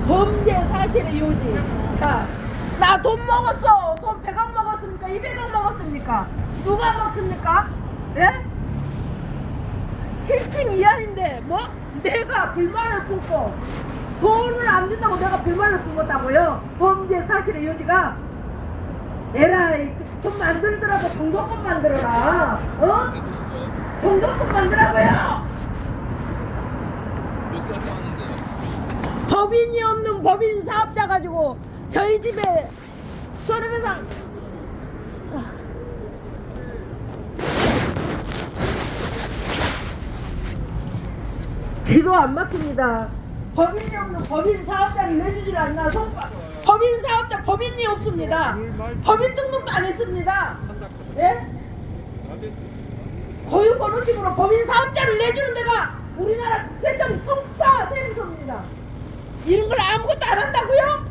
범죄 사실의 요지. 자, 나 돈 먹었어. 돈 100억 먹었습니까? 200억 먹었습니까? 누가 먹습니까? 예? 7층 이하인데 뭐? 내가 불만을 품고 돈을 안 준다고 내가 불만을 품었다고요? 범죄 사실의 요지가 에라이 좀 만들더라도 정도껏 만들어라. 정도껏 만들라고요. 법인이 없는 법인 사업자 가지고 저희 집에 손해배상 기도 안 막힙니다. 법인이 없는 법인 사업자를 내주질 않나. 법인 사업자 법인이 없습니다. 법인 등록도 안 했습니다. 예? 고유 번호집으로 법인 사업자를 내주는 데가 우리나라 국세청 송파 세무서입니다. 이런 걸 아무것도 안 한다고요?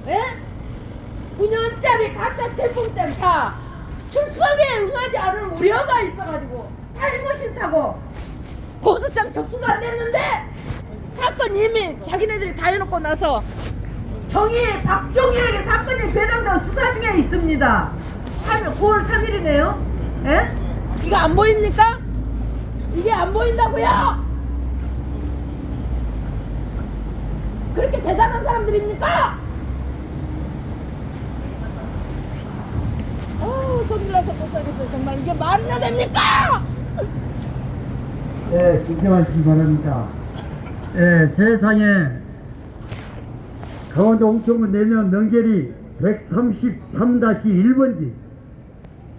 예? 9년짜리 가짜 체포장 다 출석에 응하지 않을 우려가 있어가지고 타임머신 타고 고소장 접수도 안 됐는데 사건 이미 자기네들이 다 해놓고 나서 정의 박종일에게 사건이 배당된 수사 중에 있습니다. 9월 3일이네요. 예? 이거 안 보입니까? 이게 안 보인다고요? 그렇게 대단한 사람들입니까? 손질 나서 못 살겠어요. 정말 이게 말이나 됩니까? 네, 진정하시기 바랍니다. 세상에 강원도 홍천군 내면 명절이 133-1번지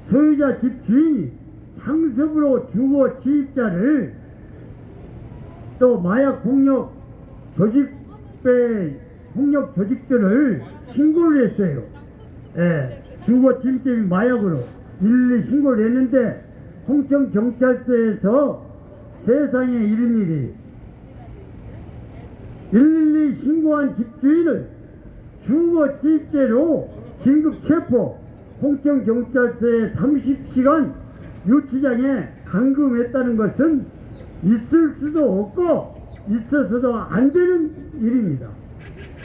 소유자 집 주인이 상습으로 주거 침입자를 또 마약 폭력 폭력 조직들을 신고를 했어요. 예, 주거 침입 및 마약으로 112 신고를 했는데 홍천 경찰서에서 세상에 이른 일이 112 신고한 집주인을 주거 침입죄로 긴급 체포, 홍천 경찰서에 30시간 유치장에 감금했다는 것은 있을 수도 없고 있어서도 안 되는 일입니다.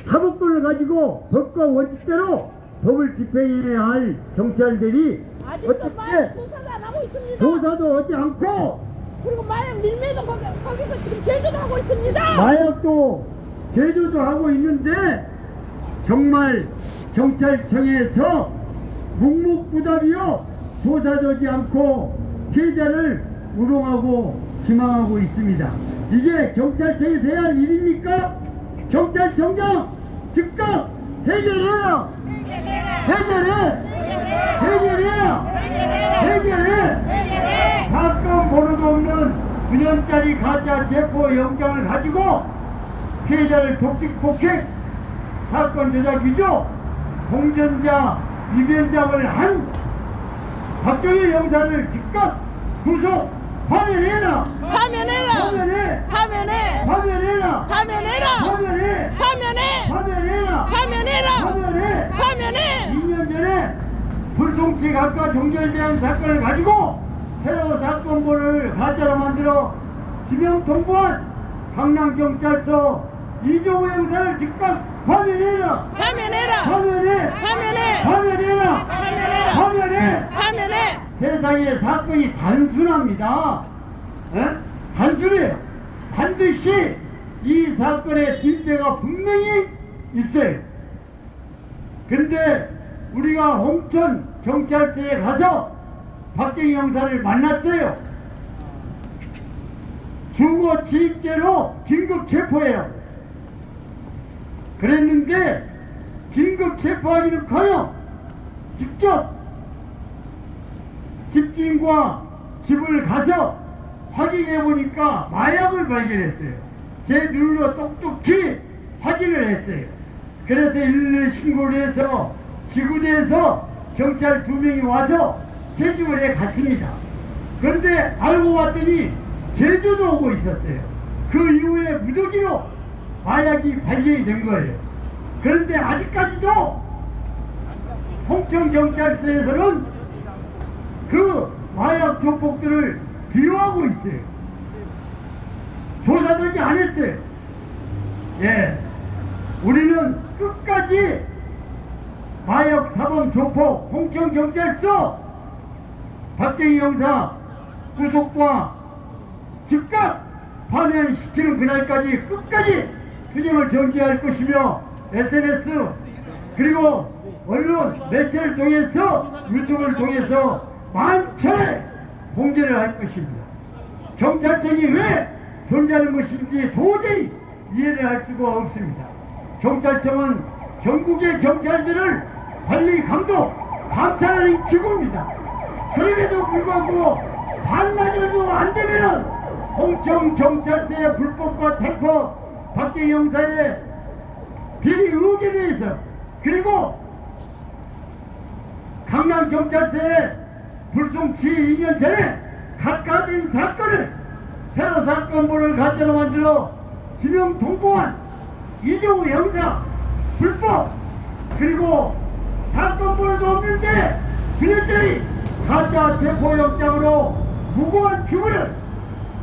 사법권을 가지고 법과 원칙대로 법을 집행해야 할 경찰들이 아직도 마약 어떻게 조사도 안 하고 있습니다. 조사도 하지 않고 그리고 마약 밀매도 거기서 지금 제조도 하고 있습니다. 마약도 제조도 하고 있는데 정말 경찰청에서 묵묵부답이요 조사되지 않고 피해자를 우롱하고 기망하고 있습니다. 이게 경찰청에서 해야 할 일입니까? 경찰청장 즉각 해결해라! 해결해! 사건 번호도 없는 9년짜리 가짜 체포 영장을 가지고 피해자를 독직 폭행, 사건 조작 위조, 공전자 위변장을 한 박정희 형사를 즉각 구속 파면해라! 파면해라! 파면해! 파면해! 파면해라! 파면해라! 파면해! 파면해! 파면해라! 파면해라! 파면해! 파면해! 2년 전에 불송치 각과 종결된 사건을 가지고 새로 사건본을 가짜로 만들어 지명 통보한 강남경찰서 이종호 형사를 즉각 파면해라! 파면해라! 파면해! 파면해! 파면해라! 파면해라! 파면해! 파면해! 세상에 사건이 단순합니다. 에? 단순해요. 반드시 이 사건의 뒷배가 분명히 있어요. 근데 우리가 홍천 경찰서에 가서 박정희 형사를 만났어요. 주거 침입죄로 긴급 체포해요. 그랬는데 긴급 체포하기는커녕 직접 집주인과 집을 가서 확인해 보니까 마약을 발견했어요. 제 눈으로 똑똑히 확인을 했어요. 그래서 112 신고를 해서 지구대에서 경찰 2명이 와서 체증을 해 갔습니다. 그런데 알고 봤더니 제주도 오고 있었어요. 그 이후에 무더기로 마약이 발견이 된 거예요. 그런데 아직까지도 홍천경찰서에서는 그 마약 조폭들을 비호하고 있어요. 조사되지 않았어요. 예, 우리는 끝까지 마약 사범 조폭 홍천경찰서 박정희 형사 구속과 즉각 파면시키는 그날까지 끝까지 투쟁을 전개할 것이며 SNS 그리고 언론 매체를 통해서 유튜브를 통해서 만천에 공개를 할 것입니다. 경찰청이 왜 존재하는 것인지 도저히 이해를 할 수가 없습니다. 경찰청은 전국의 경찰들을 관리, 감독, 감찰하는 기구입니다. 그럼에도 불구하고 반나절도 안 되면은 홍천 경찰서의 불법과 탱커 박정희 형사의 비리 의혹에 대해서 그리고 강남 경찰서의 불송치 2년 전에 각가된 사건을 새로 사건본을 가짜로 만들어 지명 통보한 이종호 형사 불법 그리고 사건본도 없는데 9년짜리 가짜 체포영장으로 무고한 주부를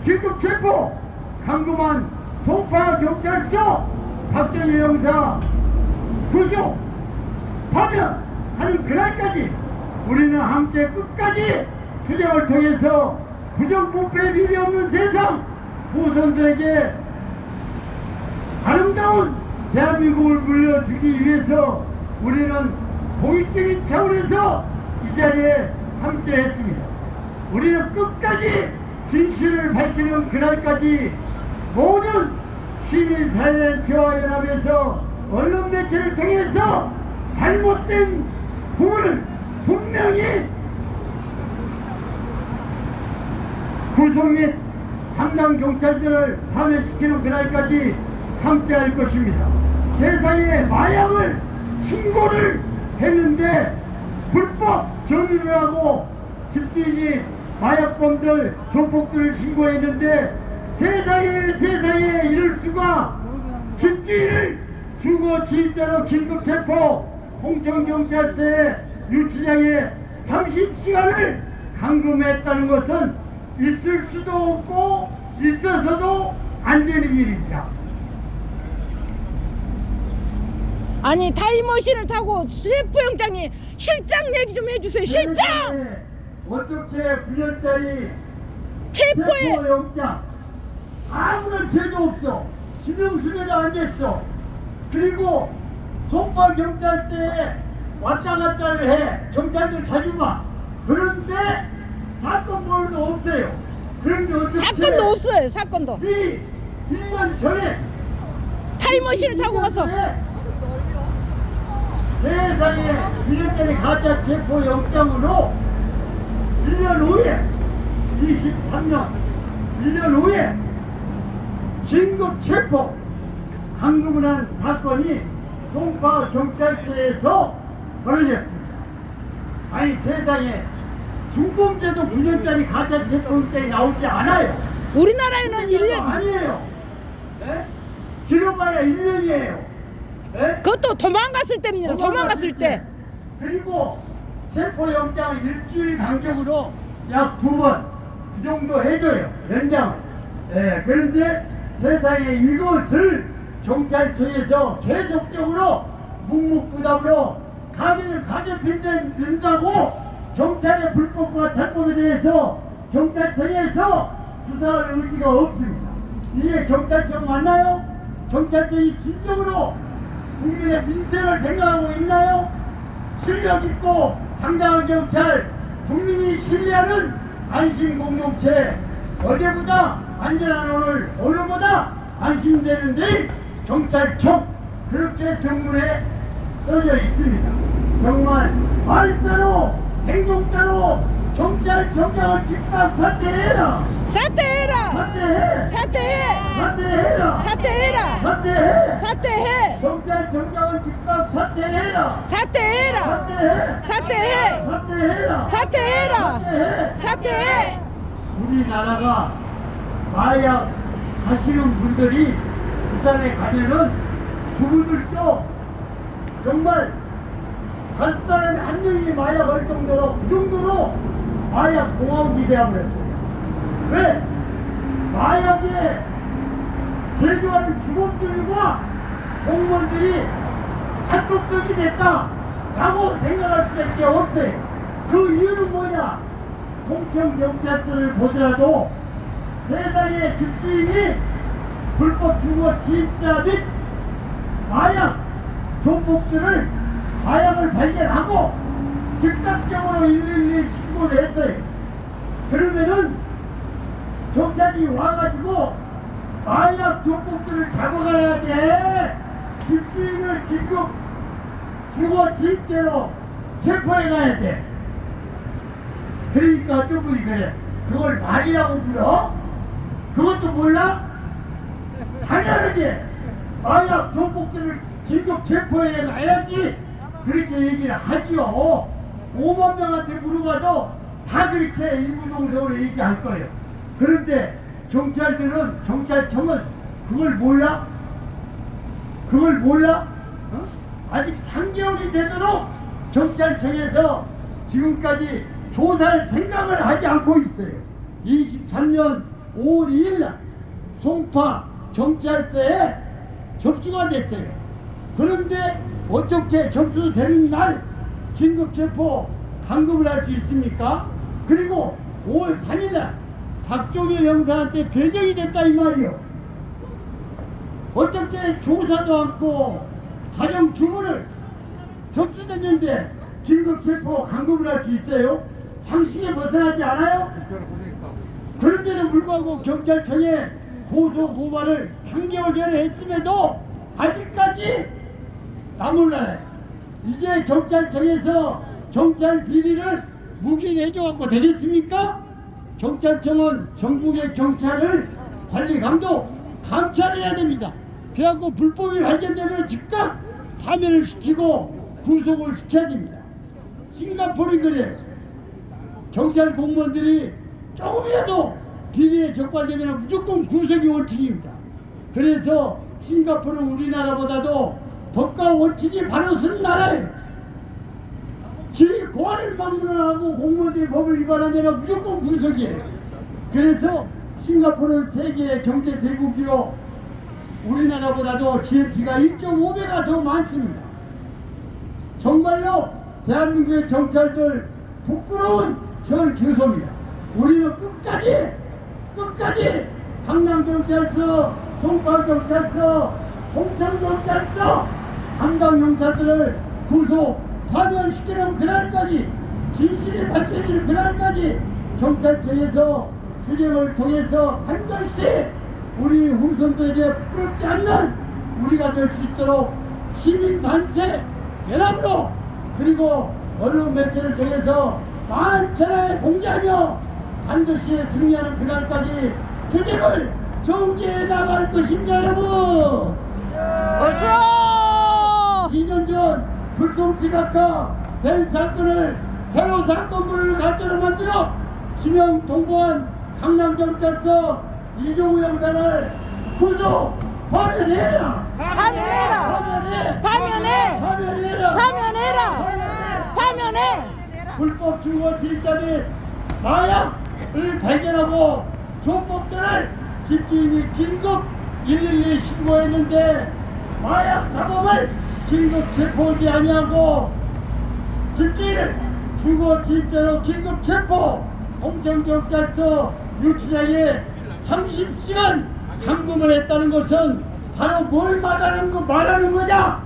긴급 체포 감금한 송파경찰서 박정희 형사 구조 파면하는 그날까지 우리는 함께 끝까지 투쟁을 통해서 부정부패 미래 없는 세상 후손들에게 아름다운 대한민국을 물려주기 위해서 우리는 공익적인 차원에서 이 자리에 함께 했습니다. 우리는 끝까지 진실을 밝히는 그날까지 모든 시민사회단체와 연합해서 언론 매체를 통해서 잘못된 부분을 분명히 구속 및 담당 경찰들을 파면시키는 그날까지 함께할 것입니다. 세상에 마약을 신고를 했는데 불법 점유를 하고 집주인이 마약범들 조폭들을 신고했는데 세상에 이럴 수가. 집주인을 주거 지휘자로 긴급 체포, 홍천경찰서의 유치장에 30시간을 감금했다는 것은 있을 수도 없고 있어서도 안 되는 일입니다. 아니 타임머신을 타고 체포영장이 실장 얘기 좀 해주세요. 실장! 어떻게 9년짜리 체포해! 체포영장 아무런 죄도 없어. 지명수배도 안 됐어. 그리고 송파 경찰서에 왔다 갔다를 해. 경찰들 자주 봐. 그런데 사건 번호도 없어요. 그런데 어떻게 사건도 없어요. 사건도. 미리 1년 전에 타임머신을 타고 가서 세상에 1년짜리 가짜 체포 영장으로 1년 후에 23년 1년 후에 긴급 체포 감금을 한 사건이 송파 경찰서에서 벌어졌습니다. 아니 세상에 중범죄도 9년짜리 가짜 체포 영장이 나오지 않아요. 우리나라에는 1년 아니에요. 네? 길어봐야 1년이에요. 네? 그것도 도망갔을 때입니다. 도망갔을 때. 그리고 체포영장을 일주일 간격으로 약 2번 그 정도 해줘요. 연장을. 네, 그런데 세상에 이것을 경찰청에서 계속적으로 묵묵부답으로 가지를 가져핀다고 경찰의 불법과 탈법에 대해서 경찰청에서 수사할 의지가 없습니다. 이게 경찰청 맞나요? 경찰청이 진정으로 국민의 민생을 생각하고 있나요? 실력 있고 당당한 경찰, 국민이 신뢰하는 안심공동체, 어제보다 안전한 오늘보다 안심되는 내일 경찰청, 그렇게 정문에 써져 있습니다. 정말 말대로 행동대로 경찰청장을 즉각 사퇴해라. 사퇴해라. 사퇴해. 사퇴해. 사퇴해라. 사퇴해라. 사퇴해. 사퇴해. 경찰청장을 즉각 사퇴해라. 사퇴해라. 사퇴해. 사퇴해. 사퇴해라. 사퇴해라. 사퇴해. 사퇴해. 우리나라가 마약 하시는 분들이 부산에 가면은 주부들도 정말 5사람에 1명이 마약할 정도로 그 정도로 마약 공화국이 되어버렸어요. 왜? 마약에 제조하는 주범들과 공무원들이 한쪽적이 됐다라고 생각할 수밖에 없어요. 그 이유는 뭐냐? 홍천경찰서를 보더라도 세상의 집주인이 불법 주거 침입자 및 마약 조폭들을 마약을 발견하고 즉각적으로 112 신고를 했어요. 그러면은 경찰이 와가지고 마약 조폭들을 잡아가야 돼. 집주인을 긴급 주거 침입죄로 체포해 가야 돼. 그러니까 어떤 분이 그래. 그걸 말이라고 불러? 그것도 몰라? 당연하지. 마약 조폭들을 긴급 체포해 가야지. 그렇게 얘기를 하지요. 5만 명한테 물어봐도 다 그렇게 일부동성으로 얘기할 거예요. 그런데 경찰청은 그걸 몰라? 그걸 몰라? 어? 아직 3개월이 되도록 경찰청에서 지금까지 조사할 생각을 하지 않고 있어요. 23년 5월 2일날 송파 경찰서에 접수가 됐어요. 그런데 어떻게 접수되는 날 긴급체포 감금을 할 수 있습니까? 그리고 5월 3일날 박종일 형사한테 배정이 됐다 이 말이요. 어떻게 조사도 않고 가정 주문을 접수됐는데 긴급체포 감금을 할 수 있어요? 상식에 벗어나지 않아요? 그런데도 불구하고 경찰청에 고소 고발을 3개월 전에 했음에도 아직까지 나몰라요. 이게 경찰청에서 경찰 비리를 묵인해줘갖고 되겠습니까? 경찰청은 전국의 경찰을 관리 감독 감찰해야 됩니다. 그래갖고 불법이 발견되면 즉각 파면을 시키고 구속을 시켜야 됩니다. 싱가포르는 그래. 경찰 공무원들이 조금이라도 비리에 적발되면 무조건 구속이 원칙입니다. 그래서 싱가포르는 우리나라보다도 법과 원칙이 바로 선 나라예요. 지 고안을 막론하고 공무원들이 법을 위반하면 무조건 구속이에요. 그래서 싱가포르는 세계 경제 대국이요, 우리나라보다도 GDP가 1.5배가 더 많습니다. 정말로 대한민국의 경찰들 부끄러운 현 주소입니다. 우리는 끝까지 강남경찰서, 송파경찰서, 홍천경찰서 담당 형사들을 구속, 파면시키는 그날까지, 진실이 밝혀지는 그날까지 경찰청에서 투쟁을 통해서 반드시 우리 후손들에게 부끄럽지 않는 우리가 될 수 있도록 시민단체 연합으로, 그리고 언론 매체를 통해서 만천하에 공개하며 반드시 승리하는 그날까지 투쟁을 전개해 나갈 것입니다. 여러분, 어서 2년 전 불송치각화 된 사건을 새로 사건부를 가짜로 만들어 지명 통보한 강남경찰서 이종우 형사를 구속 파면해라. 파면해. 불법 주거 진짜 및 마약을 발견하고 조폭들을 집주인이 긴급 112에 신고했는데 마약 사범을 긴급 체포하지 아니하고 집주인을 주거 진짜로 긴급 체포, 홍천경찰서 유치장에 30시간 감금을 했다는 것은 바로 뭘 말하는 거냐?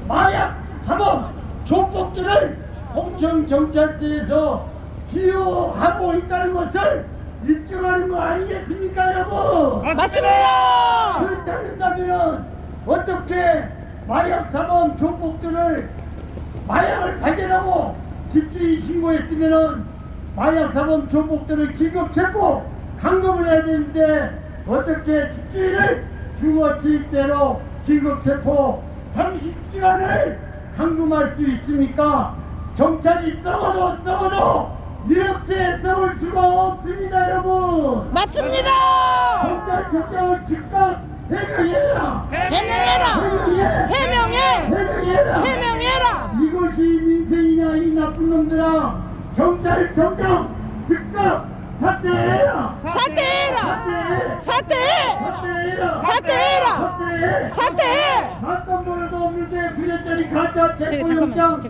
마약 사범 조폭들을 홍천경찰서에서 기용하고 있다는 것을 입증하는 거 아니겠습니까, 여러분? 맞습니다. 그렇지 않는다면 어떻게 마약 사범 조폭들을 마약을 발견하고 집주인 신고했으면은 마약 사범 조폭들을 긴급 체포, 감금을 해야 되는데 어떻게 집주인을 주거 침입죄로 긴급 체포 30시간을 감금할 수 있습니까? 경찰이 썩어도 이렇게 썩을 수가 없습니다, 여러분. 맞습니다. 경찰局長을 즉각 해명해라. 해명해라. 이것이 민생이냐, 이 나쁜 놈들아. 경찰청장 즉각 사퇴해라. 사퇴해. 사건 번호도 없는데 9년짜리 가짜 체포영장.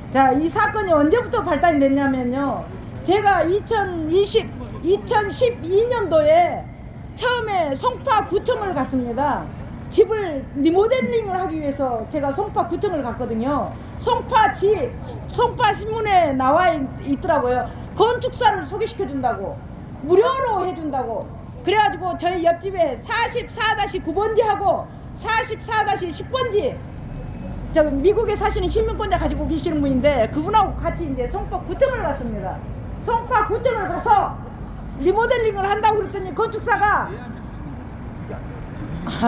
자, 이 사건이 언제부터 발단이 됐냐면요. 제가 2012년도에 처음에 송파구청을 갔습니다. 집을 리모델링을 하기 위해서 제가 송파구청을 갔거든요. 송파 신문에 나와 있더라고요. 건축사를 소개시켜준다고, 무료로 해준다고. 그래가지고 저희 옆집에 44-9번지하고 44-10번지 저 미국에 사시는 시민권자 가지고 계시는 분인데 그분하고 같이 이제 송파구청을 갔습니다. 송파구청을 가서 리모델링을 한다고 그랬더니 건축사가,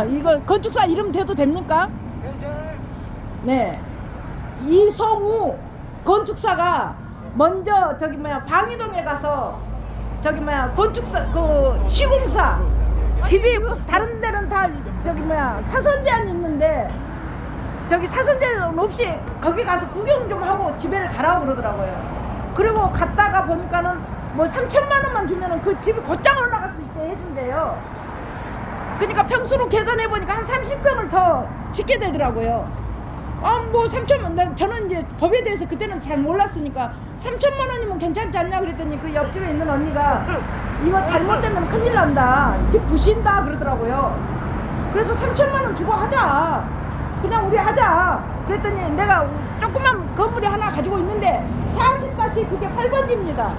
이거 건축사 이름 대도 됩니까? 네, 이성우 건축사가 먼저 방위동에 가서 건축사 시공사 집이 다른 데는 다 사선 제한이 있는데 사선 제한 없이 거기 가서 구경 좀 하고 집에를 가라고 그러더라고요. 그리고 갔다가 보니까는 뭐 3천만 원만 주면은 그 집이 곧장 올라갈 수 있게 해준대요. 그러니까 평수로 계산해 보니까 한 30평을 더 짓게 되더라고요. 뭐 3천만, 저는 이제 법에 대해서 그때는 잘 몰랐으니까 3천만 원이면 괜찮지 않냐 그랬더니 그 옆집에 있는 언니가 이거 잘못되면 큰일 난다, 집 부신다 그러더라고요. 그래서 3천만 원 주고 하자, 그냥 우리 하자 그랬더니 내가 조그만 건물이 하나 가지고 있는데 40-그게 8번지입니다.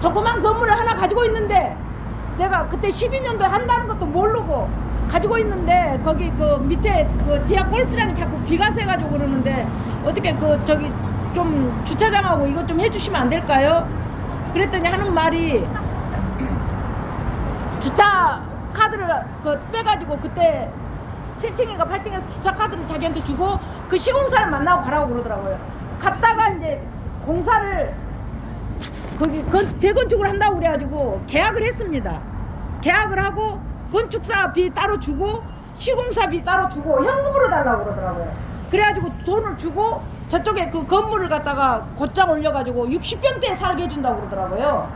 조그만 건물을 하나 가지고 있는데 제가 그때 12년도에 한다는 것도 모르고 가지고 있는데 거기 그 밑에 그 지하 골프장이 자꾸 비가 새가지고 그러는데 어떻게 그 저기 좀 주차장하고 이것 좀 해주시면 안 될까요? 그랬더니 하는 말이 주차 카드를 그 빼가지고 그때 7층인가 8층에서 주차 카드를 자기한테 주고 그 시공사를 만나고 가라고 그러더라고요. 갔다가 이제 공사를 거기 재건축을 한다고 그래가지고 계약을 했습니다. 계약을 하고 건축사비 따로 주고 시공사비 따로 주고 현금으로 달라고 그러더라고요. 그래가지고 돈을 주고 저쪽에 그 건물을 갖다가 곧장 올려가지고 60평대에 살게 해준다고 그러더라고요.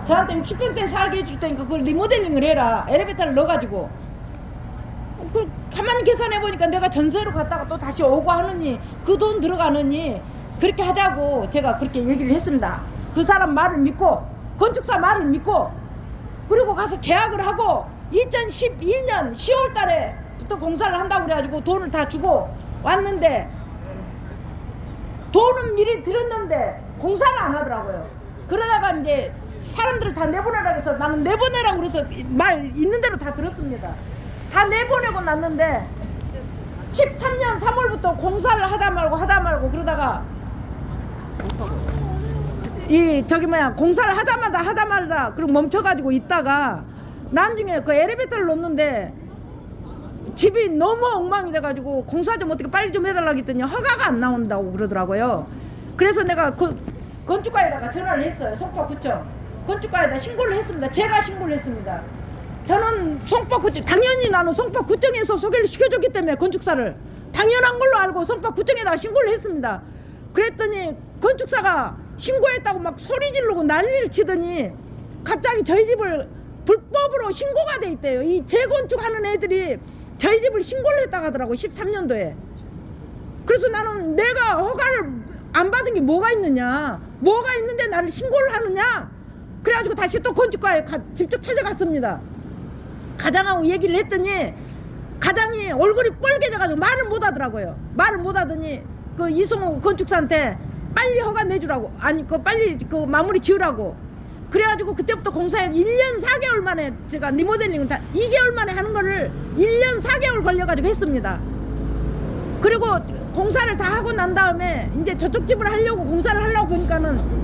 저한테 60평대에 살게 해줄 테니까 그걸 리모델링을 해라. 엘리베이터를 넣어가지고. 그 가만히 계산해보니까 내가 전세로 갔다가 또 다시 오고 하느니 그 돈 들어가느니 그렇게 하자고 제가 그렇게 얘기를 했습니다. 그 사람 말을 믿고 건축사 말을 믿고 그리고 가서 계약을 하고 2012년 10월 달에부터 공사를 한다고 그래가지고 돈을 다 주고 왔는데 돈은 미리 들었는데 공사를 안 하더라고요. 그러다가 이제 사람들을 다 내보내라고 해서 나는 내보내라고 그래서 말 있는 대로 다 들었습니다. 다 내보내고 났는데 13년 3월부터 공사를 하다 말고 그러다가 이 저기 뭐야 공사를 하다 말다 그리고 멈춰가지고 있다가 나중에 그 엘리베이터를 놓는데 집이 너무 엉망이 돼가지고 공사 좀 어떻게 빨리 좀 해달라고 했더니 허가가 안 나온다고 그러더라고요. 그래서 내가 그 건축과에다가 전화를 했어요. 송파구청 건축과에다 신고를 했습니다. 제가 신고를 했습니다. 저는 송파구청 당연히 나는 송파구청에서 소개를 시켜줬기 때문에 건축사를 당연한 걸로 알고 송파구청에다가 신고를 했습니다. 그랬더니 건축사가 신고했다고 막 소리 지르고 난리를 치더니 갑자기 저희 집을 불법으로 신고가 돼 있대요. 이 재건축하는 애들이 저희 집을 신고를 했다고 하더라고 13년도에. 그래서 나는 내가 허가를 안 받은 게 뭐가 있느냐, 뭐가 있는데 나를 신고를 하느냐. 그래가지고 다시 또 건축과에 직접 찾아갔습니다. 가장하고 얘기를 했더니 가장이 얼굴이 뻘개져가지고 말을 못 하더라고요. 말을 못 하더니 그 이승우 건축사한테 빨리 허가 내주라고, 아니 그 빨리 그 마무리 지으라고. 그래가지고 그때부터 공사에 1년 4개월 만에 제가 리모델링을 다 2개월 만에 하는 거를 1년 4개월 걸려가지고 했습니다. 그리고 공사를 다 하고 난 다음에 이제 저쪽 집을 하려고 공사를 하려고 보니까는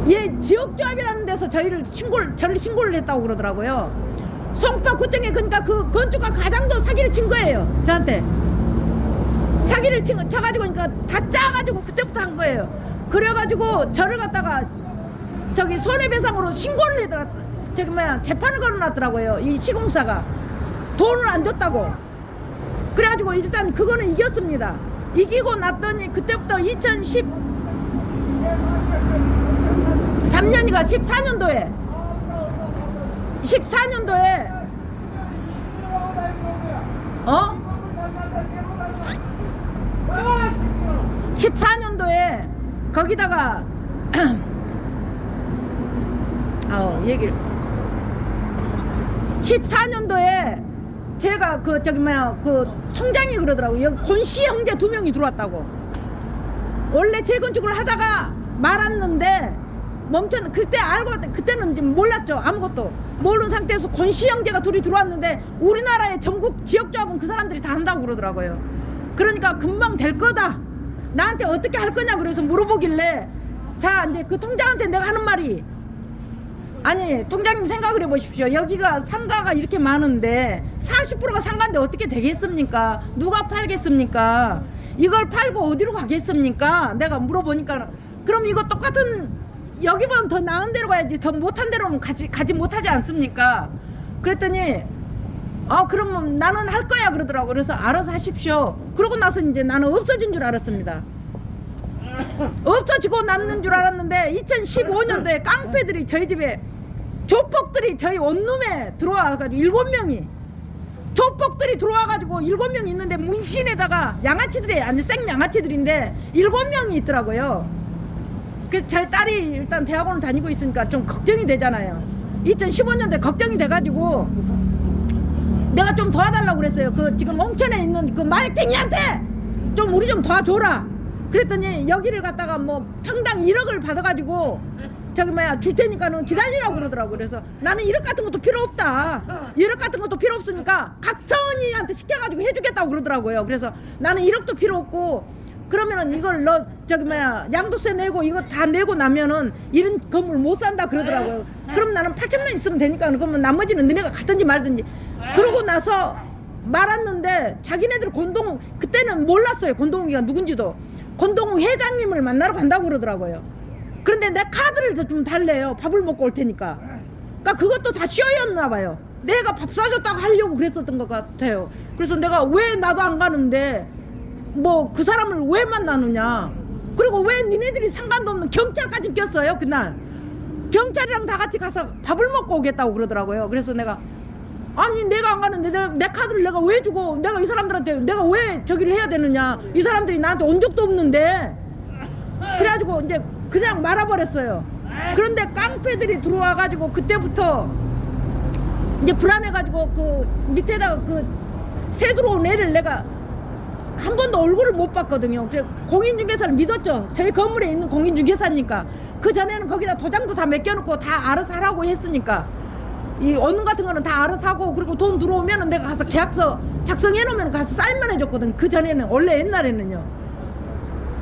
얘 지역조합이라는 데서 저를 신고를 했다고 그러더라고요. 송파구청에 그러니까 그 건축가 과장도 사기를 친 거예요. 저한테 사기를 쳐가지고 그러니까 다 짜가지고 그때부터 한 거예요. 그래가지고 저를 갖다가 저기 손해배상으로 신고를 해더라. 저기 뭐야 재판을 걸어놨더라고요. 이 시공사가 돈을 안 줬다고. 그래가지고 일단 그거는 이겼습니다. 이기고 났더니 그때부터 2013년이가 14년도에 어? 14년도에 거기다가 얘기를 14년도에 제가 그 저기 뭐야 그 통장이 그러더라고. 여기 권씨 형제 2명이 들어왔다고. 원래 재건축을 하다가 말았는데 멈췄는 그때 알고 그때는 이제 몰랐죠. 아무것도 모르는 상태에서 권씨 형제가 둘이 들어왔는데 우리나라의 전국 지역조합은 그 사람들이 다 한다고 그러더라고요. 그러니까 금방 될 거다. 나한테 어떻게 할 거냐 그래서 물어보길래 자 이제 그 통장한테 내가 하는 말이 아니 통장님 생각을 해보십시오. 여기가 상가가 이렇게 많은데 40%가 상가인데 어떻게 되겠습니까? 누가 팔겠습니까? 이걸 팔고 어디로 가겠습니까? 내가 물어보니까 그럼 이거 똑같은 여기보다 더 나은 데로 가야지 더 못한 데로는 가지 못하지 않습니까? 그랬더니 그러면 나는 할 거야 그러더라고. 그래서 알아서 하십시오. 그러고 나서 이제 나는 없어진 줄 알았습니다. 없어지고 남는 줄 알았는데 2015년도에 깡패들이 저희 집에 조폭들이 저희 원룸에 들어와가지고 7명이 조폭들이 들어와가지고 7명이 있는데 문신에다가 양아치들이 아니 생양아치들인데 7명이 있더라고요. 그래서 저희 딸이 일단 대학원을 다니고 있으니까 좀 걱정이 되잖아요. 2015년도에 걱정이 돼가지고 내가 좀 도와달라고 그랬어요. 그 지금 홍천에 있는 그 마약탱이한테 좀 우리 좀 도와줘라. 그랬더니 여기를 갖다가 뭐 평당 1억을 받아가지고 저기 뭐야 줄 테니까는 기다리라고 그러더라고. 그래서 나는 이력 같은 것도 필요 없다. 이력 같은 것도 필요 없으니까 각성이한테 시켜가지고 해주겠다고 그러더라고요. 그래서 나는 이력도 필요 없고 그러면은 이걸 너 저기 뭐야 양도세 내고 이거 다 내고 나면은 이런 건물 못 산다 그러더라고요. 그럼 나는 8천만 있으면 되니까 그러면 나머지는 너네가 가든지 말든지. 그러고 나서 말았는데 자기네들 권동욱 그때는 몰랐어요. 권동욱이가 누군지도. 권동욱 회장님을 만나러 간다고 그러더라고요. 그런데 내 카드를 좀 달래요. 밥을 먹고 올 테니까. 그러니까 그것도 다 쇼였나 봐요. 내가 밥 사줬다고 하려고 그랬었던 것 같아요. 그래서 내가 왜 나도 안 가는데 뭐 그 사람을 왜 만나느냐. 그리고 왜 니네들이 상관도 없는 경찰까지 꼈어요 그날. 경찰이랑 다 같이 가서 밥을 먹고 오겠다고 그러더라고요. 그래서 내가 아니 내가 안 가는데 내 카드를 내가 왜 주고 내가 이 사람들한테 내가 왜 저기를 해야 되느냐. 이 사람들이 나한테 온 적도 없는데. 그래가지고 이제 그냥 말아버렸어요. 그런데 깡패들이 들어와가지고 그때부터 이제 불안해가지고 그 밑에다가 그 새 들어온 애를 내가 한 번도 얼굴을 못 봤거든요. 그래서 공인중개사를 믿었죠. 저희 건물에 있는 공인중개사니까. 그 전에는 거기다 도장도 다 맡겨놓고 다 알아서 하라고 했으니까 이 언능 같은 거는 다 알아서 하고 그리고 돈 들어오면은 내가 가서 계약서 작성해 놓으면 가서 사인만 해줬거든. 그 전에는 원래 옛날에는요.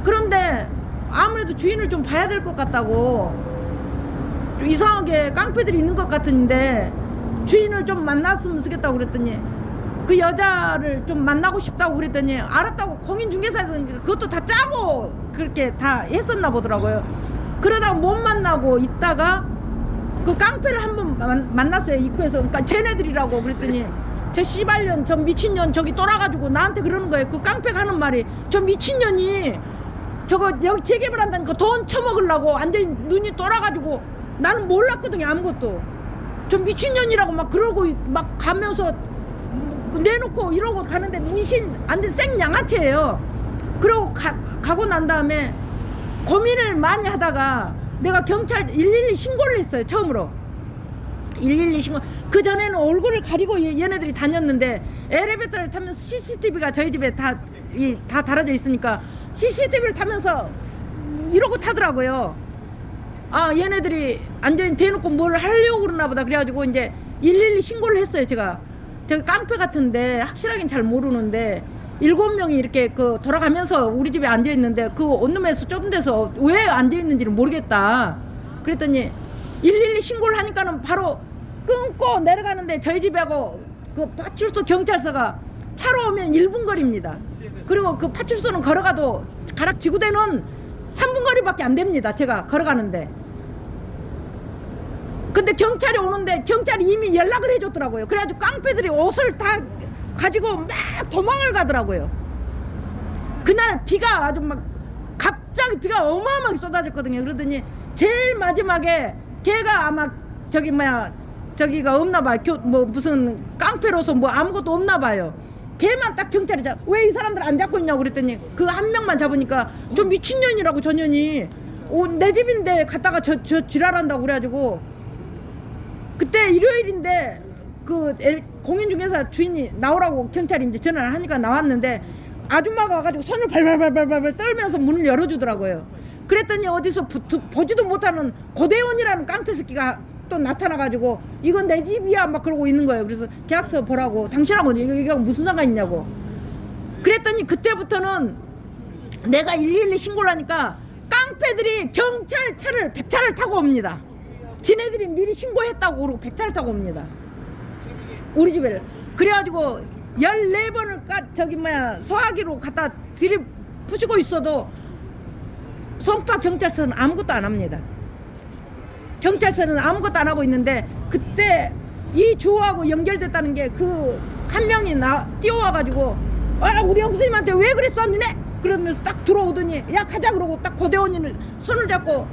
그런데 아무래도 주인을 좀 봐야 될 것 같다고 좀 이상하게 깡패들이 있는 것 같은데 주인을 좀 만났으면 좋겠다고 그랬더니 그 여자를 좀 만나고 싶다고 그랬더니 알았다고 공인중개사에서 그것도 다 짜고 그렇게 다 했었나 보더라고요. 그러다가 못 만나고 있다가 그 깡패를 한번 만났어요 입구에서. 그러니까 쟤네들이라고 그랬더니 저 씨발년 저 미친년 저기 떠나가지고 나한테 그러는 거예요. 그 깡패가 하는 말이 저 미친년이 저거 여기 재개발 한다니까 돈 처먹으려고 완전히 눈이 돌아가지고 나는 몰랐거든요 아무것도. 저 미친년이라고 막 그러고 막 가면서 내놓고 이러고 가는데 문신 완전 생양아치예요. 그러고 가고 난 다음에 고민을 많이 하다가 내가 경찰 112 신고를 했어요 처음으로. 112 신고. 그 전에는 얼굴을 가리고 얘네들이 다녔는데 엘리베이터를 타면서 CCTV가 저희 집에 다 달아져 있으니까 CCTV를 타면서 이러고 타더라고요. 아 얘네들이 완전히 대놓고 뭘 하려고 그러나 보다. 그래가지고 이제 112 신고를 했어요 제가. 저기 깡패 같은데 확실하긴 잘 모르는데 7명이 이렇게 그 돌아가면서 우리 집에 앉아 있는데 그 온룸에서 좁은 데서 왜 앉아 있는지는 모르겠다. 그랬더니 112 신고를 하니까는 바로 끊고 내려가는데 저희 집하고 그 파출소 경찰서가 차로 오면 1분 거리입니다. 그리고 그 파출소는 걸어가도 가락 지구대는 3분 거리밖에 안 됩니다. 제가 걸어가는데. 근데 경찰이 오는데 경찰이 이미 연락을 해줬더라고요. 그래가지고 깡패들이 옷을 다 가지고 막 도망을 가더라고요. 그날 비가 아주 막 갑자기 비가 어마어마하게 쏟아졌거든요. 그러더니 제일 마지막에 걔가 아마 저기 뭐야 저기가 없나 봐요. 뭐 무슨 깡패로서 뭐 아무것도 없나 봐요. 걔만 딱 경찰이 왜 이 사람들 안 잡고 있냐고 그랬더니 그 한 명만 잡으니까 저 미친년이라고 저 년이 내 집인데 갔다가 저 지랄한다고 그래가지고 그때 일요일인데 그 공인중개사 주인이 나오라고 경찰이 이제 전화를 하니까 나왔는데 아줌마가 와가지고 손을 발발발발발 떨면서 문을 열어주더라고요. 그랬더니 어디서 보지도 못하는 고대원이라는 깡패 새끼가 또 나타나가지고 이건 내 집이야 막 그러고 있는 거예요. 그래서 계약서 보라고 당신하고 이거 무슨 상관 있냐고. 그랬더니 그때부터는 내가 112 신고를 하니까 깡패들이 경찰차를 100차를 타고 옵니다. 지네들이 미리 신고했다고 그러고 100차를 타고 옵니다. 우리 집에를. 그래가지고 14번을 저기 뭐야 소화기로 갖다 들이부시고 있어도 송파 경찰서는 아무것도 안 합니다. 경찰서는 아무것도 안 하고 있는데 그때 이 주호하고 연결됐다는 게 그 한 명이 뛰어와가지고 우리 형수님한테 왜 그랬어 니네? 그러면서 딱 들어오더니 야 가자 그러고 딱 고대원이는 손을 잡고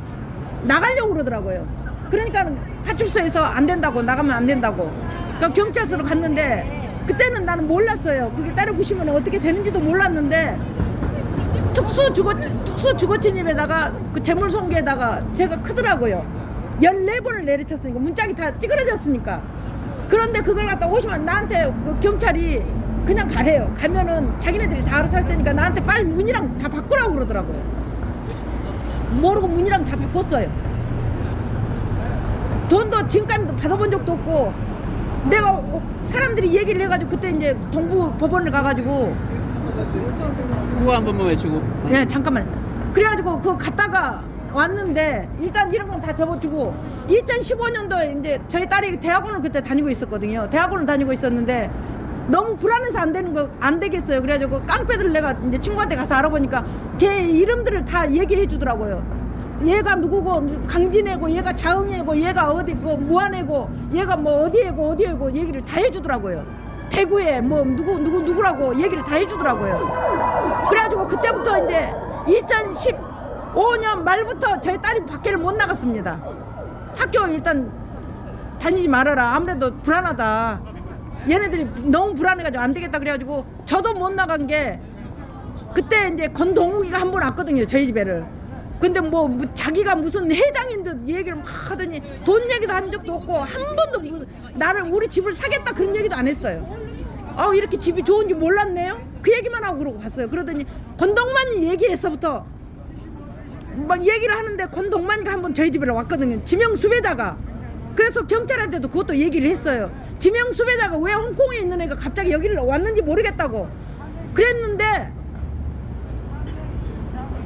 나가려고 그러더라고요. 그러니까 파출소에서 안 된다고 나가면 안 된다고. 그러니까 경찰서로 갔는데 그때는 나는 몰랐어요. 그게 따로 보시면 어떻게 되는지도 몰랐는데 특수 주거침입에다가 그 재물손괴에다가 제가 크더라고요. 14번을 내리쳤으니까 문짝이 다 찌그러졌으니까. 그런데 그걸 갖다 오시면 나한테 그 경찰이 그냥 가래요. 가면은 자기네들이 다 알아서 할 테니까 나한테 빨리 문이랑 다 바꾸라고 그러더라고요. 모르고 문이랑 다 바꿨어요. 돈도 지금까지도 받아본 적도 없고 내가 사람들이 얘기를 해가지고 그때 이제 동부 법원을 가가지고 그거 한 번만 외치고. 네 잠깐만 그래가지고 그거 갔다가 왔는데 일단 이런 건 다 접어주고 2015년도에 이제 저희 딸이 대학원을 그때 다니고 있었거든요. 대학원을 다니고 있었는데 너무 불안해서 안 되겠어요. 그래가지고 깡패들 내가 이제 친구한테 가서 알아보니까 걔 이름들을 다 얘기해 주더라고요. 얘가 누구고 강진애고 얘가 자흥애고 얘가 어디고 무안애고 얘가 뭐 어디애고 얘기를 다 해주더라고요. 대구에 뭐 누구라고 얘기를 다 해주더라고요. 그래가지고 그때부터 이제 2015년 말부터 저희 딸이 밖에를 못 나갔습니다. 학교 일단 다니지 말아라. 아무래도 불안하다. 얘네들이 너무 불안해가지고 안 되겠다 그래가지고 저도 못 나간 게 그때 이제 권동욱이가 한 번 왔거든요. 저희 집에를. 근데 뭐 자기가 무슨 회장인 듯 얘기를 막 하더니 돈 얘기도 한 적도 없고 한 번도 나를 우리 집을 사겠다 그런 얘기도 안 했어요. 이렇게 집이 좋은지 몰랐네요. 그 얘기만 하고 그러고 갔어요. 그러더니 권동만이 얘기해서부터 막 얘기를 하는데 권동만이가 한 번 저희 집에 왔거든요. 지명수배자가. 그래서 경찰한테도 그것도 얘기를 했어요. 지명수배자가 왜 홍콩에 있는 애가 갑자기 여기를 왔는지 모르겠다고 그랬는데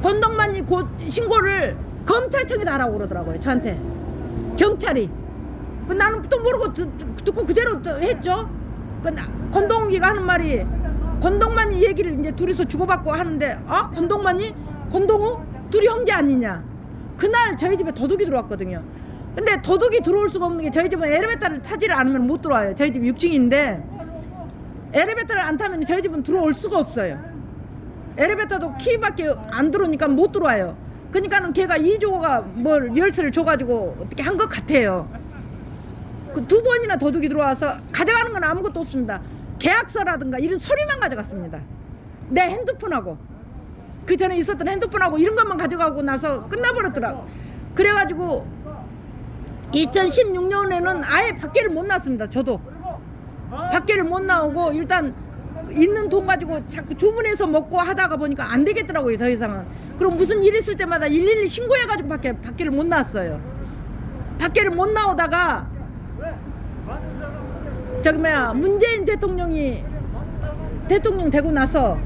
권동만이 그 신고를 검찰청에다 하라고 그러더라고요. 저한테 경찰이. 나는 또 모르고 듣고 그대로 했죠. 권동욱이가 하는 말이 권동만이 얘기를 이제 둘이서 주고받고 하는데 권동욱 둘이 형제 아니냐. 그날 저희 집에 도둑이 들어왔거든요. 근데 도둑이 들어올 수가 없는 게 저희 집은 엘리베이터를 타지를 않으면 못 들어와요. 저희 집 6층인데 엘리베이터를 안 타면 저희 집은 들어올 수가 없어요. 엘리베이터도 키밖에 안 들어오니까 못 들어와요. 그러니까는 걔가 이조가 뭘 열쇠를 줘가지고 어떻게 한 것 같아요. 그 2번이나 도둑이 들어와서 가져가는 건 아무것도 없습니다. 계약서라든가 이런 서류만 가져갔습니다. 내 핸드폰하고 그 전에 있었던 핸드폰하고 이런 것만 가져가고 나서 끝나버렸더라고. 그래가지고 2016년에는 아예 밖에를 못 나왔습니다. 저도 밖에를 못 나오고 일단 있는 돈 가지고 자꾸 주문해서 먹고 하다가 보니까 안 되겠더라고요. 더 이상은. 그럼 무슨 일 있을 때마다 112 신고해가지고 밖에를 못 나왔어요. 밖에를 못 나오다가 문재인 대통령이 대통령 되고 나서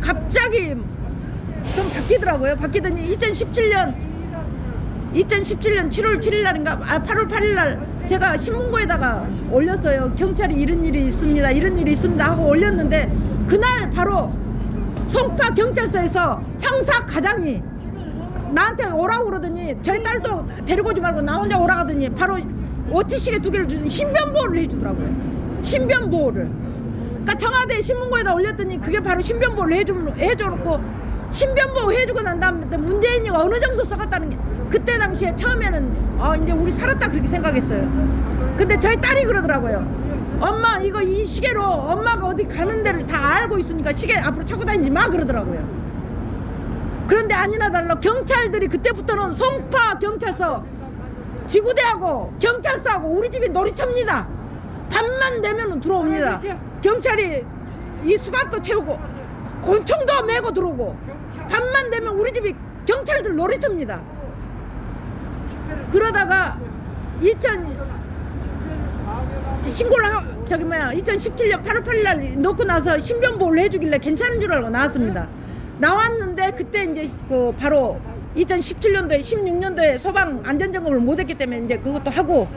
갑자기 좀 바뀌더라고요. 바뀌더니 2017년 7월 7일 날인가 8월 8일 날 제가 신문고에다가 올렸어요. 경찰이 이런 일이 있습니다 하고 올렸는데 그날 바로 송파 경찰서에서 형사 과장이 나한테 오라고 그러더니 저희 딸도 데리고 오지 말고 나 혼자 오라 하더니 바로 OT시계 2개를 주더니 신변보호를 해주더라고요. 신변보호를. 그러니까 청와대 신문고에다 올렸더니 그게 바로 신변보호를 해줘놓고 신변보호 해주고 난 다음에 문재인이 어느 정도 써갔다는 게 그때 당시에 처음에는 이제 우리 살았다 그렇게 생각했어요. 근데 저희 딸이 그러더라고요. 엄마 이 시계로 엄마가 어디 가는 데를 다 알고 있으니까 시계 앞으로 차고 다니지 마 그러더라고요. 그런데 아니나 달라 경찰들이 그때부터는 송파 경찰서 지구대하고 경찰서하고 우리 집이 놀이터입니다. 밤만 되면 들어옵니다. 경찰이 이 수갑도 채우고 곤충도 메고 들어오고 밤만 되면 우리 집이 경찰들 놀이터입니다. 그러다가 2017년 8월 8일 날 넣고 나서 신변보호를 해주길래 괜찮은 줄 알고 나왔습니다. 나왔는데 그때 이제 바로 2017년도에 16년도에 소방 안전점검을 못했기 때문에 이제 그것도 하고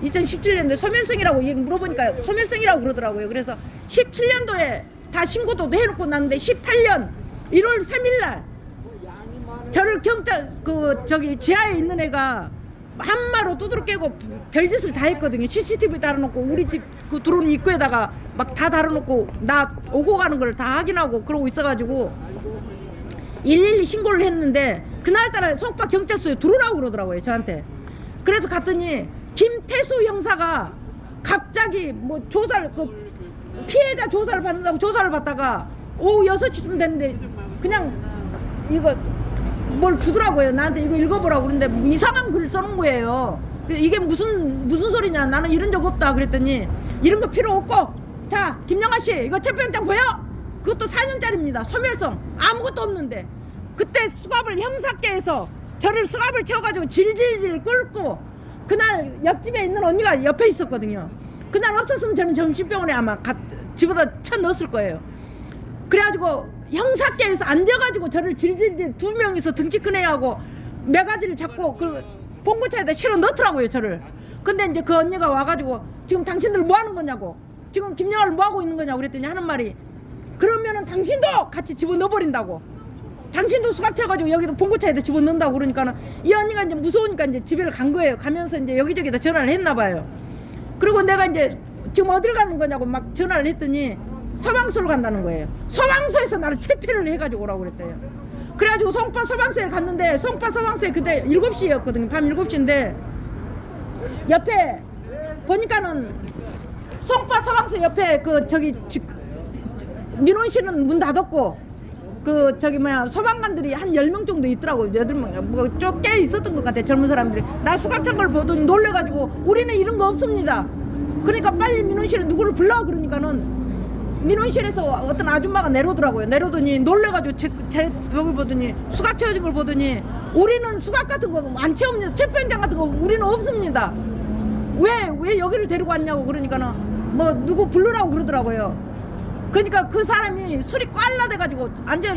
2017년도에 소멸성이라고 물어보니까 소멸성이라고 그러더라고요. 그래서 17년도에 다 신고도 해놓고 났는데 18년 1월 3일 날 저를 경찰 지하에 있는 애가 한마로 두드러 깨고 별짓을 다 했거든요. CCTV 달아놓고 우리 집 들어오는 입구에다가 막 다 달아놓고 나 오고 가는 걸 다 확인하고 그러고 있어가지고 112 신고를 했는데 그날따라 송파 경찰서에 들어오라고 그러더라고요. 저한테. 그래서 갔더니 김태수 형사가 갑자기 피해자 조사를 받는다고 조사를 받다가 오후 6시쯤 됐는데 그냥 이거 뭘 주더라고요. 나한테 이거 읽어보라고 그러는데 이상한 글을 써놓은 거예요. 이게 무슨 소리냐. 나는 이런 적 없다 그랬더니 이런 거 필요 없고 자 김영아 씨 이거 체포영장 보여? 그것도 4년짜리입니다. 소멸성 아무것도 없는데 그때 수갑을 형사께서 저를 수갑을 채워가지고 질질질 끌고 그날 옆집에 있는 언니가 옆에 있었거든요. 그날 없었으면 저는 정신병원에 아마 집어다 쳐 넣었을 거예요. 그래가지고 형사께에서 앉아가지고 저를 질질질 두 명이서 등치 큰 애하고 매가지를 잡고 그 봉고차에다 실어 넣더라고요 저를. 근데 이제 그 언니가 와가지고 지금 당신들 뭐 하는 거냐고, 지금 김영아를 뭐 하고 있는 거냐고 그랬더니 하는 말이, 그러면은 당신도 같이 집어넣어버린다고, 당신도 수갑 쳐가지고 여기도 봉고차에다 집어넣는다고. 그러니까는 이 언니가 이제 무서우니까 이제 집에 간 거예요. 가면서 이제 여기저기다 전화를 했나 봐요. 그리고 내가 이제 지금 어딜 가는 거냐고 막 전화를 했더니 소방서로 간다는 거예요. 소방서에서 나를 체포를 해가지고 오라고 그랬대요. 그래가지고 송파 소방서에 갔는데, 송파 소방서에 그때 7시였거든요. 밤 7시인데 옆에 보니까는 송파 소방서 옆에 그 저기 민원실은 문 닫았고 그 저기 뭐야 소방관들이 한 10명 정도 있더라고요. 8명 뭐 꽤 있었던 것 같아. 젊은 사람들이 나 수갑찬 걸 보더니 놀래가지고 우리는 이런 거 없습니다. 그러니까 빨리 민원실에 누구를 불러. 그러니까는 민원실에서 어떤 아줌마가 내려오더라고요. 내려오더니 놀래가지고 제 벽을 보더니 수갑 채워진 걸 보더니 우리는 수갑 같은 거 안 채웁니다. 체포영장 같은 거 우리는 없습니다. 왜 여기를 데리고 왔냐고. 그러니까는 뭐 누구 부르라고 그러더라고요. 그러니까 그 사람이 술이 꽐라돼가지고 앉아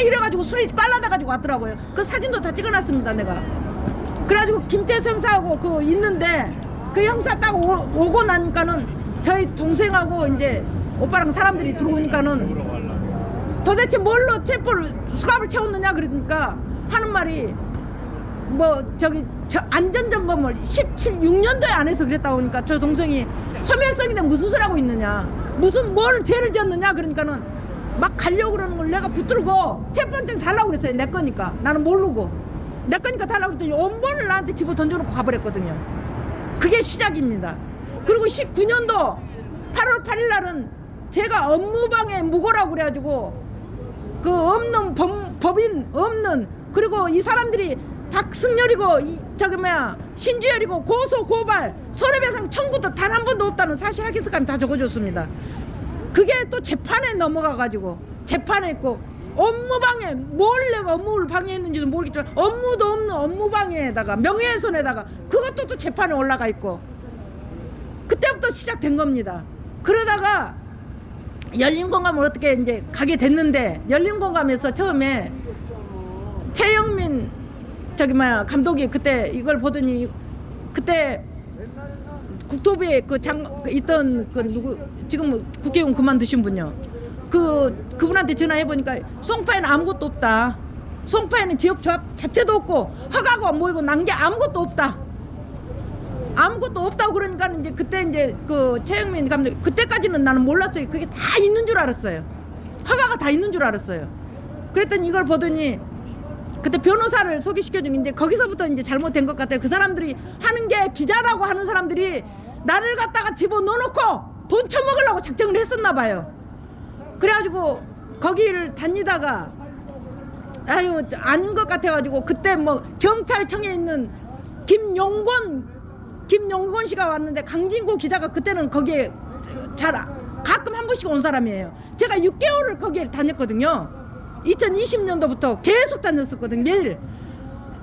이래가지고 술이 꽐라돼가지고 왔더라고요. 그 사진도 다 찍어놨습니다 내가. 그래가지고 김태수 형사하고 그 있는데 그 형사 딱 오고 나니까는 저희 동생하고 이제 오빠랑 사람들이 들어오니까는 도대체 뭘로 체포를 수갑을 채웠느냐 그러니까 하는 말이 뭐 저기 저 안전점검을 6년도에 안 해서 그랬다고 하니까 저 동생이 소멸성인데 무슨 소리 하고 있느냐, 무슨 뭘 죄를 지었느냐 그러니까는 막 가려고 그러는 걸 내가 붙들고 체포영장 달라고 그랬어요. 내 거니까 나는 모르고 내 거니까 달라고 그랬더니 원본을 나한테 집어 던져놓고 가버렸거든요. 그게 시작입니다. 그리고 19년도 8월 8일 날은 제가 업무방해 무고라고 그래가지고 그 없는 법인 없는, 그리고 이 사람들이 박승열이고 저기 뭐야 신주열이고 고소 고발 손해배상 청구도 단 한 번도 없다는 사실 확인서까지 다 적어줬습니다. 그게 또 재판에 넘어가가지고 재판에 있고 업무방해, 뭘 내가 업무를 방해했는지도 모르겠지만 업무도 없는 업무방해에다가 명예훼손에다가 그것도 또 재판에 올라가 있고 그때부터 시작된 겁니다. 그러다가 열린공감을 어떻게 이제 가게 됐는데 열린공감에서 처음에 최영민 저기 뭐야 감독이 그때 이걸 보더니 그때 국토부에 있던 그 누구 지금 뭐 국회의원 그만두신 분요. 그분한테 전화해 보니까 송파에는 아무것도 없다. 송파에는 지역조합 자체도 없고 허가가 안 보이고 난 게 아무것도 없다. 아무것도 없다고 그러니까 이제 그때 이제 그 최영민 감독 그때까지는 나는 몰랐어요. 그게 다 있는 줄 알았어요. 허가가 다 있는 줄 알았어요. 그랬더니 이걸 보더니 그때 변호사를 소개시켜준 이제 거기서부터 이제 잘못된 것 같아요. 그 사람들이 하는 게 기자라고 하는 사람들이 나를 갖다가 집어 넣어놓고 돈 처먹으려고 작정을 했었나 봐요. 그래가지고 거기를 다니다가 아유 아닌 것 같아가지고 그때 뭐 경찰청에 있는 김용곤 씨가 왔는데 강진구 기자가 그때는 거기에 가끔 한 번씩 온 사람이에요. 제가 6개월을 거기에 다녔거든요. 2020년도부터 계속 다녔었거든 매일.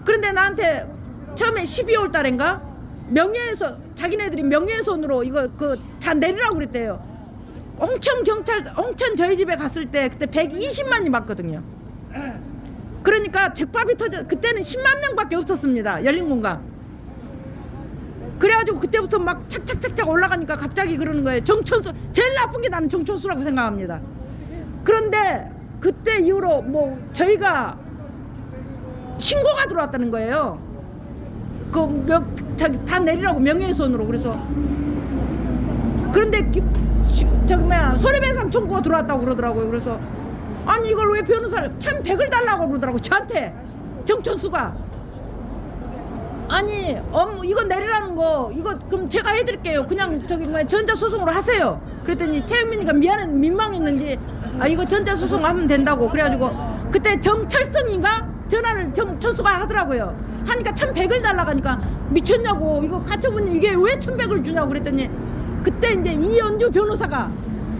그런데 나한테 처음에 12월 달인가 명예훼손 자기네들이 명예훼손으로 이거 그 차 내리라고 그랬대요. 홍천 저희 집에 갔을 때 그때 120만이 맞거든요. 그러니까 책밥이 터져. 그때는 10만 명밖에 없었습니다. 열린공감. 그래가지고 그때부터 막 착착착착 올라가니까 갑자기 그러는 거예요. 정천수 제일 나쁜 게 나는 정천수라고 생각합니다. 그런데 그때 이후로 뭐 저희가 신고가 들어왔다는 거예요. 다 내리라고 명예훼손으로. 그래서 그런데 저기 뭐야 손해배상 청구가 들어왔다고 그러더라고요. 그래서 아니 이걸 왜 변호사를 1,100을 달라고 그러더라고 저한테 정천수가. 아니 이거 내리라는 거 이거 그럼 제가 해드릴게요. 그냥 저기 뭐야 전자소송으로 하세요. 그랬더니 최영민이가 민망했는지 이거 전자소송 하면 된다고. 그래가지고 그때 정철성인가 전화를 정천수가 하더라고요. 하니까 1,100을 달라고 하니까 미쳤냐고 이거 가처분이 이게 왜 1,100을 주냐고 그랬더니 그때 이제 이연주 변호사가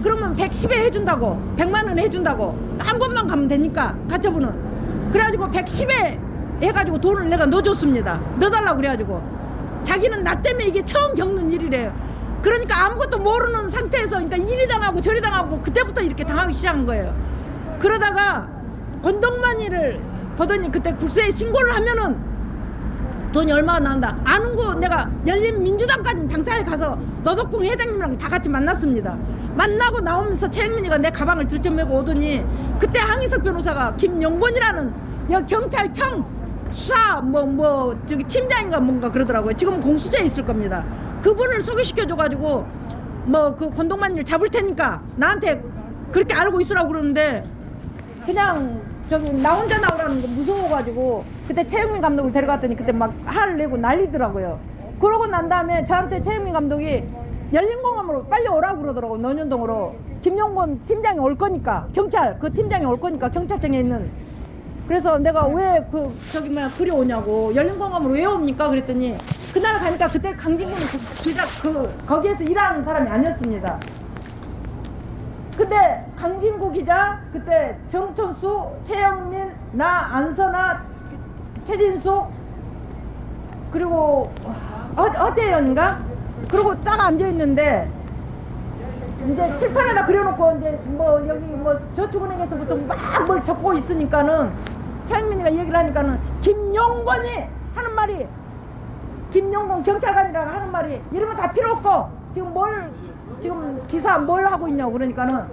그러면 110에 해준다고 100만 원 해준다고 한 번만 가면 되니까 가처분은. 그래가지고 110에 해가지고 돈을 내가 넣어줬습니다. 넣어달라고 그래가지고 자기는 나 때문에 이게 처음 겪는 일이래요. 그러니까 아무것도 모르는 상태에서 그러니까 이리 당하고 저리 당하고 그때부터 이렇게 당하기 시작한 거예요. 그러다가 권동만이를 보더니 그때 국세에 신고를 하면은 돈이 얼마가 나온다. 아는 거 내가 열린민주당까지 당사에 가서 노덕봉 회장님이랑 다 같이 만났습니다. 만나고 나오면서 최영민이가 내 가방을 들쳐매고 오더니 그때 항희석 변호사가 김용곤이라는 경찰청 수사 저기 팀장인가 뭔가 그러더라고요. 지금은 공수처에 있을 겁니다. 그분을 소개시켜줘가지고 뭐 그 권동만 일 잡을 테니까 나한테 그렇게 알고 있으라고 그러는데 그냥 저기 나 혼자 나오라는 거 무서워가지고 그때 최영민 감독을 데려갔더니 그때 막 화를 내고 난리더라고요. 그러고 난 다음에 저한테 최영민 감독이 열린공감으로 빨리 오라고 그러더라고. 논현동으로 김용곤 팀장이 올 거니까 경찰 그 팀장이 올 거니까 경찰청에 있는. 그래서 내가 왜 그리 오냐고 열린공감으로 왜 옵니까 그랬더니 그날 가니까 그때 강진군이 거기에서 일하는 사람이 아니었습니다. 근데 강진구 기자 그때 정천수, 최영민, 나 안선아, 최진숙 그리고 허재현인가 그리고 딱 앉아 있는데 이제 칠판에다 그려놓고 이제 뭐 여기 뭐 저축은행에서부터 막 뭘 적고 있으니까는 최영민이가 얘기를 하니까는 김용곤이 하는 말이 김용곤 경찰관이라고 하는 말이 이런 거 다 필요 없고 지금 기사 뭘 하고 있냐고 그러니까는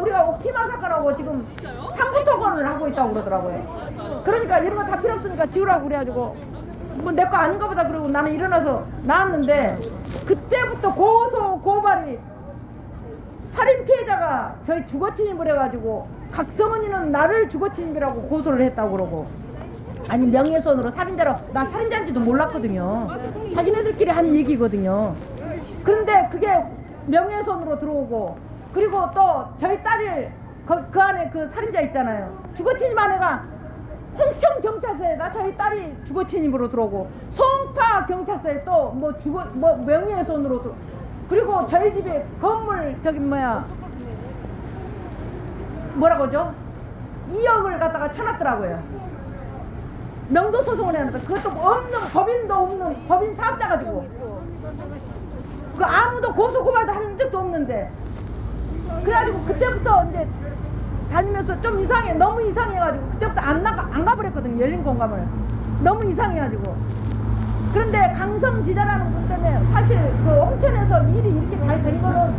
우리가 옥티마 사건하고 지금 3부 토건을 하고 있다고 그러더라고요. 그러니까 이런 거 다 필요 없으니까 지우라고 그래가지고 뭐 내 거 아닌가 보다 그러고 나는 일어나서 나왔는데 그때부터 고소 고발이 살인 피해자가 저희 주거 침입을 해가지고 각성은이는 나를 주거 침입이라고 고소를 했다고 그러고 아니 명예훼손으로 살인자로 나 살인자인지도 몰랐거든요. 자기네들끼리 한 얘기거든요. 그런데 그게 명예훼손으로 들어오고 그리고 또 저희 딸을 그 안에 그 살인자 있잖아요. 주거침입 아내가 홍천 경찰서에다 저희 딸이 주거침입으로 들어오고 송파 경찰서에 또 뭐 명예훼손으로 들어. 그리고 저희 집에 건물 뭐라고 하죠? 2억을 갖다가 쳐놨더라고요. 명도 소송을 해놨다. 그것도 없는 법인도 없는 법인 사업자 가지고 그 아무도 고소 고발도 한 적도 없는데 그래가지고 그때부터 이제 다니면서 좀 이상해 너무 이상해가지고 그때부터 안 가버렸거든요. 열린공감을 너무 이상해가지고 그런데 강성지자라는 분 때문에 사실 그 홍천에서 일이 이렇게 잘 된 거는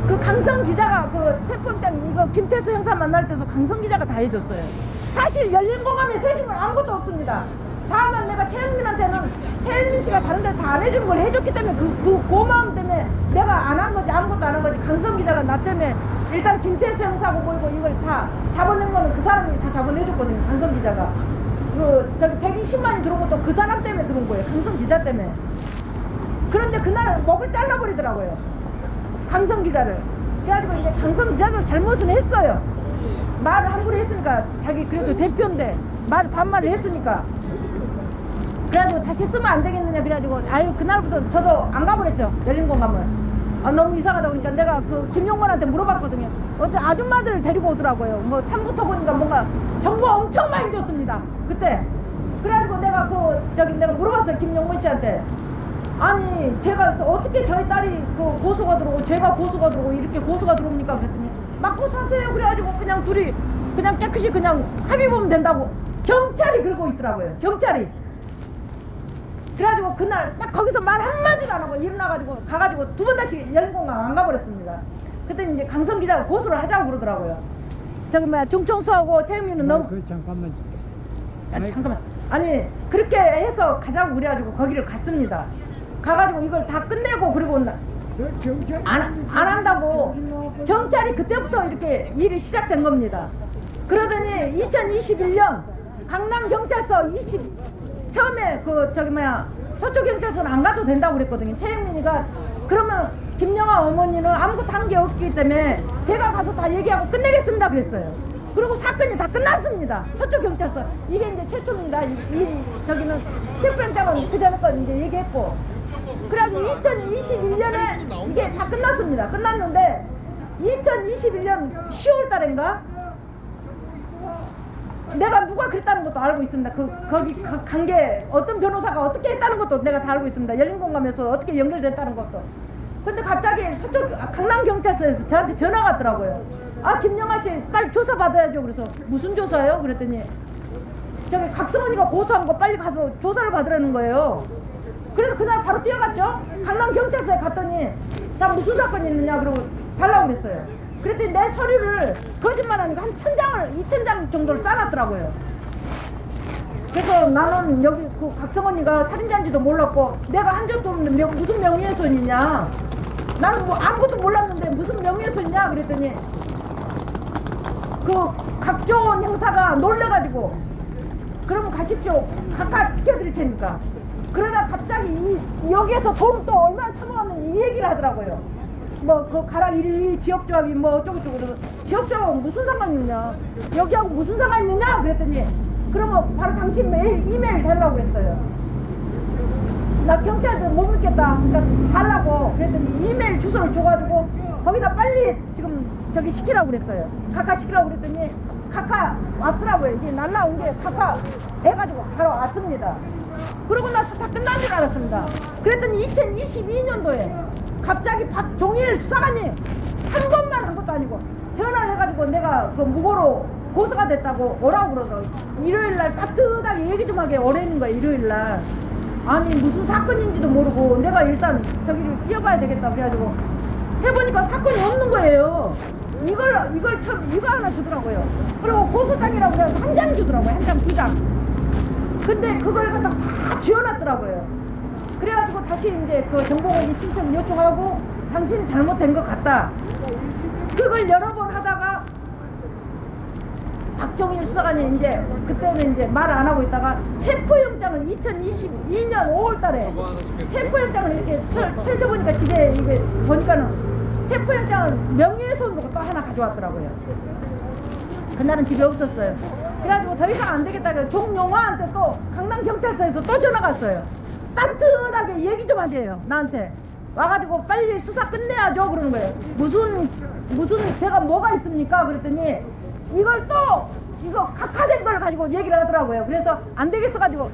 그 강성기자가 그 체포장 이거 김태수 형사 만날 때도 강성기자가 다 해줬어요. 사실 열린공감에 세금은 아무것도 없습니다. 다만 내가 최현민한테는 최현민 씨가 다른 데 다 안 해주는 걸 해줬기 때문에 그 고마움 때문에 내가 안 한 거지 아무것도 안 한 거지. 강성기자가 나 때문에 일단 김태수 형사고 보이고 이걸 다 잡아낸 거는 그 사람이 다 잡아내줬거든요. 강성기자가 저기 120만이 들어오고 또 그 사람 때문에 들어온 거예요. 강성기자 때문에. 그런데 그날 목을 잘라버리더라고요. 강성기자를. 그래가지고 이제 강성기자도 잘못은 했어요. 말을 함부로 했으니까 자기 그래도 대표인데 반말을 했으니까 그래가지고 다시 쓰면 안 되겠느냐 그래가지고 그날부터 저도 안 가버렸죠. 열린공감을. 너무 이상하다 보니까 내가 그 김용건한테 물어봤거든요. 어떤 아줌마들을 데리고 오더라고요. 뭐 산부터 보니까 뭔가 정보 엄청 많이 줬습니다. 그때. 그래가지고 내가 내가 물어봤어요. 김용건 씨한테. 아니 제가 어떻게 저희 딸이 고소가 들어오고 제가 고소가 들어오고 이렇게 고소가 들어옵니까 그랬더니 맞고 사세요. 그래가지고 그냥 둘이 그냥 깨끗이 그냥 합의 보면 된다고 경찰이 그러고 있더라고요. 경찰이. 그래가지고 그날 딱 거기서 말 한마디도 안 하고 일어나가지고 가가지고 두 번 다시 열린공감 안 가버렸습니다. 그때 이제 강성 기자가 고소를 하자고 그러더라고요. 중청수하고 최영민은 너무 잠깐만. 잠깐만. 아니 그렇게 해서 가자고 그래가지고 거기를 갔습니다. 가가지고 이걸 다 끝내고 그리고 안 한다고 경찰이 그때부터 이렇게 일이 시작된 겁니다. 그러더니 2021년 강남경찰서 처음에 서초경찰서는 안 가도 된다고 그랬거든요. 최영민이가 그러면 김영아 어머니는 아무것도 한 게 없기 때문에 제가 가서 다 얘기하고 끝내겠습니다 그랬어요. 그리고 사건이 다 끝났습니다. 서초경찰서 이게 이제 최초입니다. 저기는 특별장은 그 전에 거 이제 얘기했고 그래가지고 2021년에 이게 다 끝났습니다. 끝났는데 2021년 10월 달인가 내가 누가 그랬다는 것도 알고 있습니다. 거기 그 관계 어떤 변호사가 어떻게 했다는 것도 내가 다 알고 있습니다. 열린공감에서 어떻게 연결됐다는 것도. 근데 갑자기 서쪽 강남경찰서에서 저한테 전화가 왔더라고요. 아, 김영하 씨 빨리 조사 받아야죠. 그래서 무슨 조사요? 그랬더니 저기 각성원이가 고소한 거 빨리 가서 조사를 받으라는 거예요. 그래서 그날 바로 뛰어갔죠. 강남경찰서에 갔더니 자, 무슨 사건이 있느냐 그러고 달라고 그랬어요. 그랬더니 내 서류를 거짓말하니까 한 1000장을 2000장 정도를 싸놨더라고요. 그래서 나는 여기 그 각성언니가 살인자인지도 몰랐고 내가 한 적도 없는데 무슨 명예훼손이냐, 나는 뭐 아무것도 몰랐는데 무슨 명예훼손이냐 그랬더니 그 각종원 형사가 놀래가지고 그러면 가십시오, 각각 시켜드릴 테니까. 그러다 갑자기 여기에서 돈 또 얼마나 처먹었는지 이 얘기를 하더라고요. 뭐 그 가락 112 지역조합이 뭐 어쩌고저쩌고. 그래서 지역조합은 무슨 상관이 있냐, 여기하고 무슨 상관이 있느냐 그랬더니 그러면 바로 당신 이메일 달라고 그랬어요. 나 경찰들 못 믿겠다, 그러니까 달라고 그랬더니 이메일 주소를 줘가지고 거기다 빨리 지금 저기 시키라고 그랬어요. 각하 시키라고 그랬더니 각하 왔더라고요. 이게 날라온 게 각하 해가지고 바로 왔습니다. 그러고 나서 다 끝난 줄 알았습니다. 그랬더니 2022년도에 갑자기 박종일 수사관이 한 번만 한 것도 아니고 전화를 해가지고 내가 그 무고로 고소가 됐다고 오라고 그러더라고요. 일요일날 따뜻하게 얘기 좀 하게 오래는 거예요. 일요일날. 아니 무슨 사건인지도 모르고 내가 일단 저기를 뛰어가야 되겠다 그래가지고 해보니까 사건이 없는 거예요. 이걸 참 이거 하나 주더라고요. 그리고 고소장이라고 해서 한 장 주더라고요. 한 장, 두 장. 근데 그걸 갖다가 다 지어놨더라고요. 그래가지고 다시 이제 그 정보공개 신청 요청하고 당신이 잘못된 것 같다. 그걸 여러 번 하다가 박종일 수사관이 이제 그때는 이제 말 안 하고 있다가 체포영장을 2022년 5월달에 체포영장을 이렇게 펼쳐보니까 집에 이게 보니까는 체포영장을 명예훼손으로 또 하나 가져왔더라고요. 그날은 집에 없었어요. 그래가지고 더 이상 안 되겠다 그래서 종용화한테 또 강남경찰서에서 또 전화가 왔어요. 따뜻하게 얘기 좀 하세요. 나한테 와가지고 빨리 수사 끝내야죠 그러는 거예요. 무슨 제가 뭐가 있습니까? 그랬더니 이걸 또 이거 각하된 걸 가지고 얘기를 하더라고요. 그래서 안 되겠어 가지고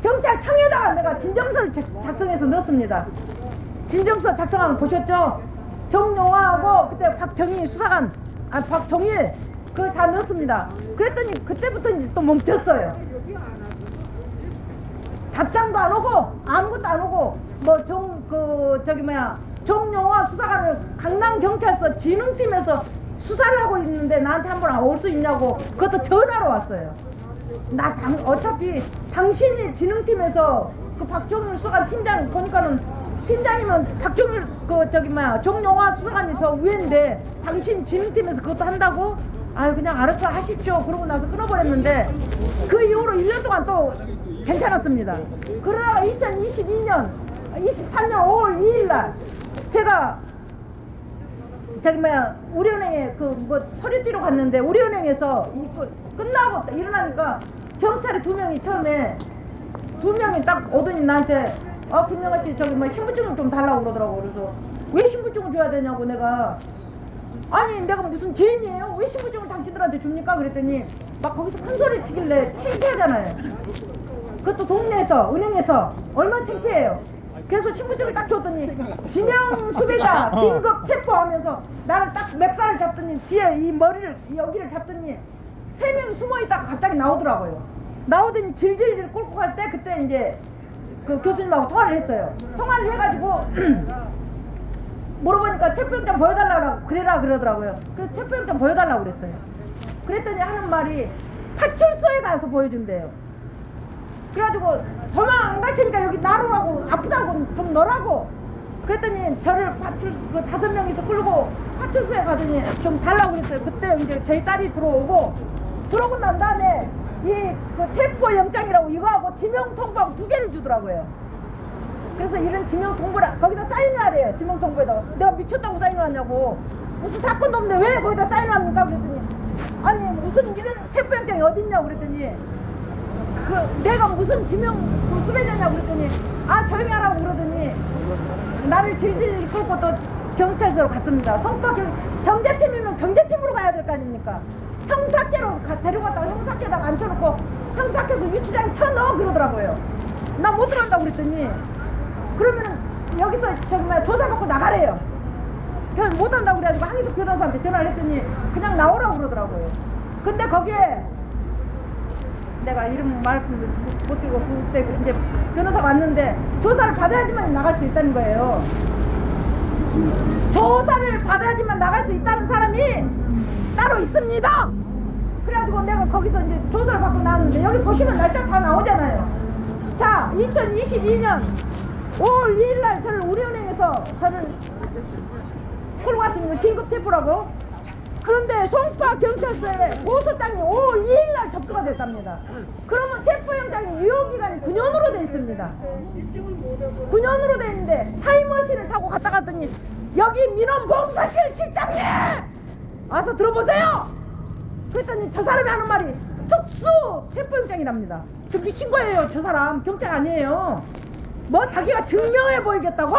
경찰청에다가 내가 진정서를 작성해서 넣었습니다. 진정서 작성하면 보셨죠? 정용화하고 그때 박정희 수사관, 박종일 그걸 다 넣었습니다. 그랬더니 그때부터 이제 또 멈췄어요. 답장도 안 오고 아무것도 안 오고 정용화 수사관을 강남경찰서 진흥팀에서 수사를 하고 있는데 나한테 한번 올 수 있냐고 그것도 전화로 왔어요. 어차피 당신이 진흥팀에서 그 박종일 수사관 팀장 보니까는 팀장이면 박종일 정용화 수사관이 더 위인데 당신 진흥팀에서 그것도 한다고? 아유 그냥 알아서 하십시오. 그러고 나서 끊어버렸는데 그 이후로 1년 동안 또 괜찮았습니다. 그러다가 2023년 5월 2일날 제가 우리은행에 서류 띠러 갔는데 우리은행에서 끝나고 일어나니까 경찰이 2명이 처음에 2명이 딱 오더니 나한테 김영하 씨 신분증을 좀 달라고 그러더라고. 그래서 왜 신분증을 줘야 되냐고 내가 아니 내가 무슨 죄인이에요? 왜 신분증을 당신들한테 줍니까? 그랬더니 막 거기서 큰 소리 치길래 창피하잖아요. 그것도 동네에서 은행에서 얼마나 창피해요. 그래서 신분증을 딱 줬더니 지명 수배자 긴급 체포하면서 나를 딱 맥살을 잡더니 뒤에 이 머리를 여기를 잡더니 3명이 숨어있다가 갑자기 나오더라고요. 나오더니 질질질 꼴고 갈 때 그때 이제 그 교수님하고 통화를 했어요. 통화를 해가지고 물어보니까 체포영장 보여달라고 그러더라고요. 그래서 체포영장 보여달라고 그랬어요. 그랬더니 하는 말이 파출소에 가서 보여준대요. 그래가지고 도망 안 갈 테니까 여기 나로라고 아프다고 좀 넣으라고 그랬더니 저를 5명이서 끌고 파출소에 가더니 좀 달라고 그랬어요. 그때 이제 저희 딸이 들어오고 난 다음에 그 체포 영장이라고 이거하고 지명 통보하고 2개를 주더라고요. 그래서 이런 지명 통보를 거기다 사인을 하래요. 지명 통보에다가 내가 미쳤다고 사인을 하냐고. 무슨 사건도 없는데 왜 거기다 사인을 합니까? 그랬더니 아니 무슨 이런 체포 영장이 어딨냐고 그랬더니 내가 무슨 지명 수배자냐고 그랬더니 조용히 하라고 그러더니 나를 질질 이끌고 또 경찰서로 갔습니다. 경제팀이면 경제팀으로 가야 될 거 아닙니까? 형사께로 데려갔다가 형사께다가 앉혀놓고 형사께서 유치장에 쳐넣어 그러더라고요. 나 못 들어간다고 그랬더니 그러면은 여기서 정말 조사받고 나가래요. 그래서 못한다고 그래가지고 항의석 변호사한테 전화를 했더니 그냥 나오라고 그러더라고요. 근데 거기에 내가 이름 말씀 못 드리고 그때 이제 변호사가 왔는데 조사를 받아야지만 나갈 수 있다는 거예요. 조사를 받아야지만 나갈 수 있다는 사람이 따로 있습니다. 그래가지고 내가 거기서 이제 조사를 받고 나왔는데 여기 보시면 날짜 다 나오잖아요. 자, 2022년 5월 2일 날 저를 우리은행에서 저를 끌고 갔습니다. 긴급 체포라고. 그런데 송파 경찰서에 고소장이 5월 2일 날 접수가 됐답니다. 그러면 체포영장이 유효기간이 9년으로 돼 있습니다. 9년으로 돼 있는데 타임머신을 타고 갔다 갔더니 여기 민원봉사실 실장님 와서 들어보세요. 그랬더니 저 사람이 하는 말이 특수 체포영장이랍니다. 저 미친 거예요. 저 사람 경찰 아니에요. 뭐 자기가 증명해 보이겠다고?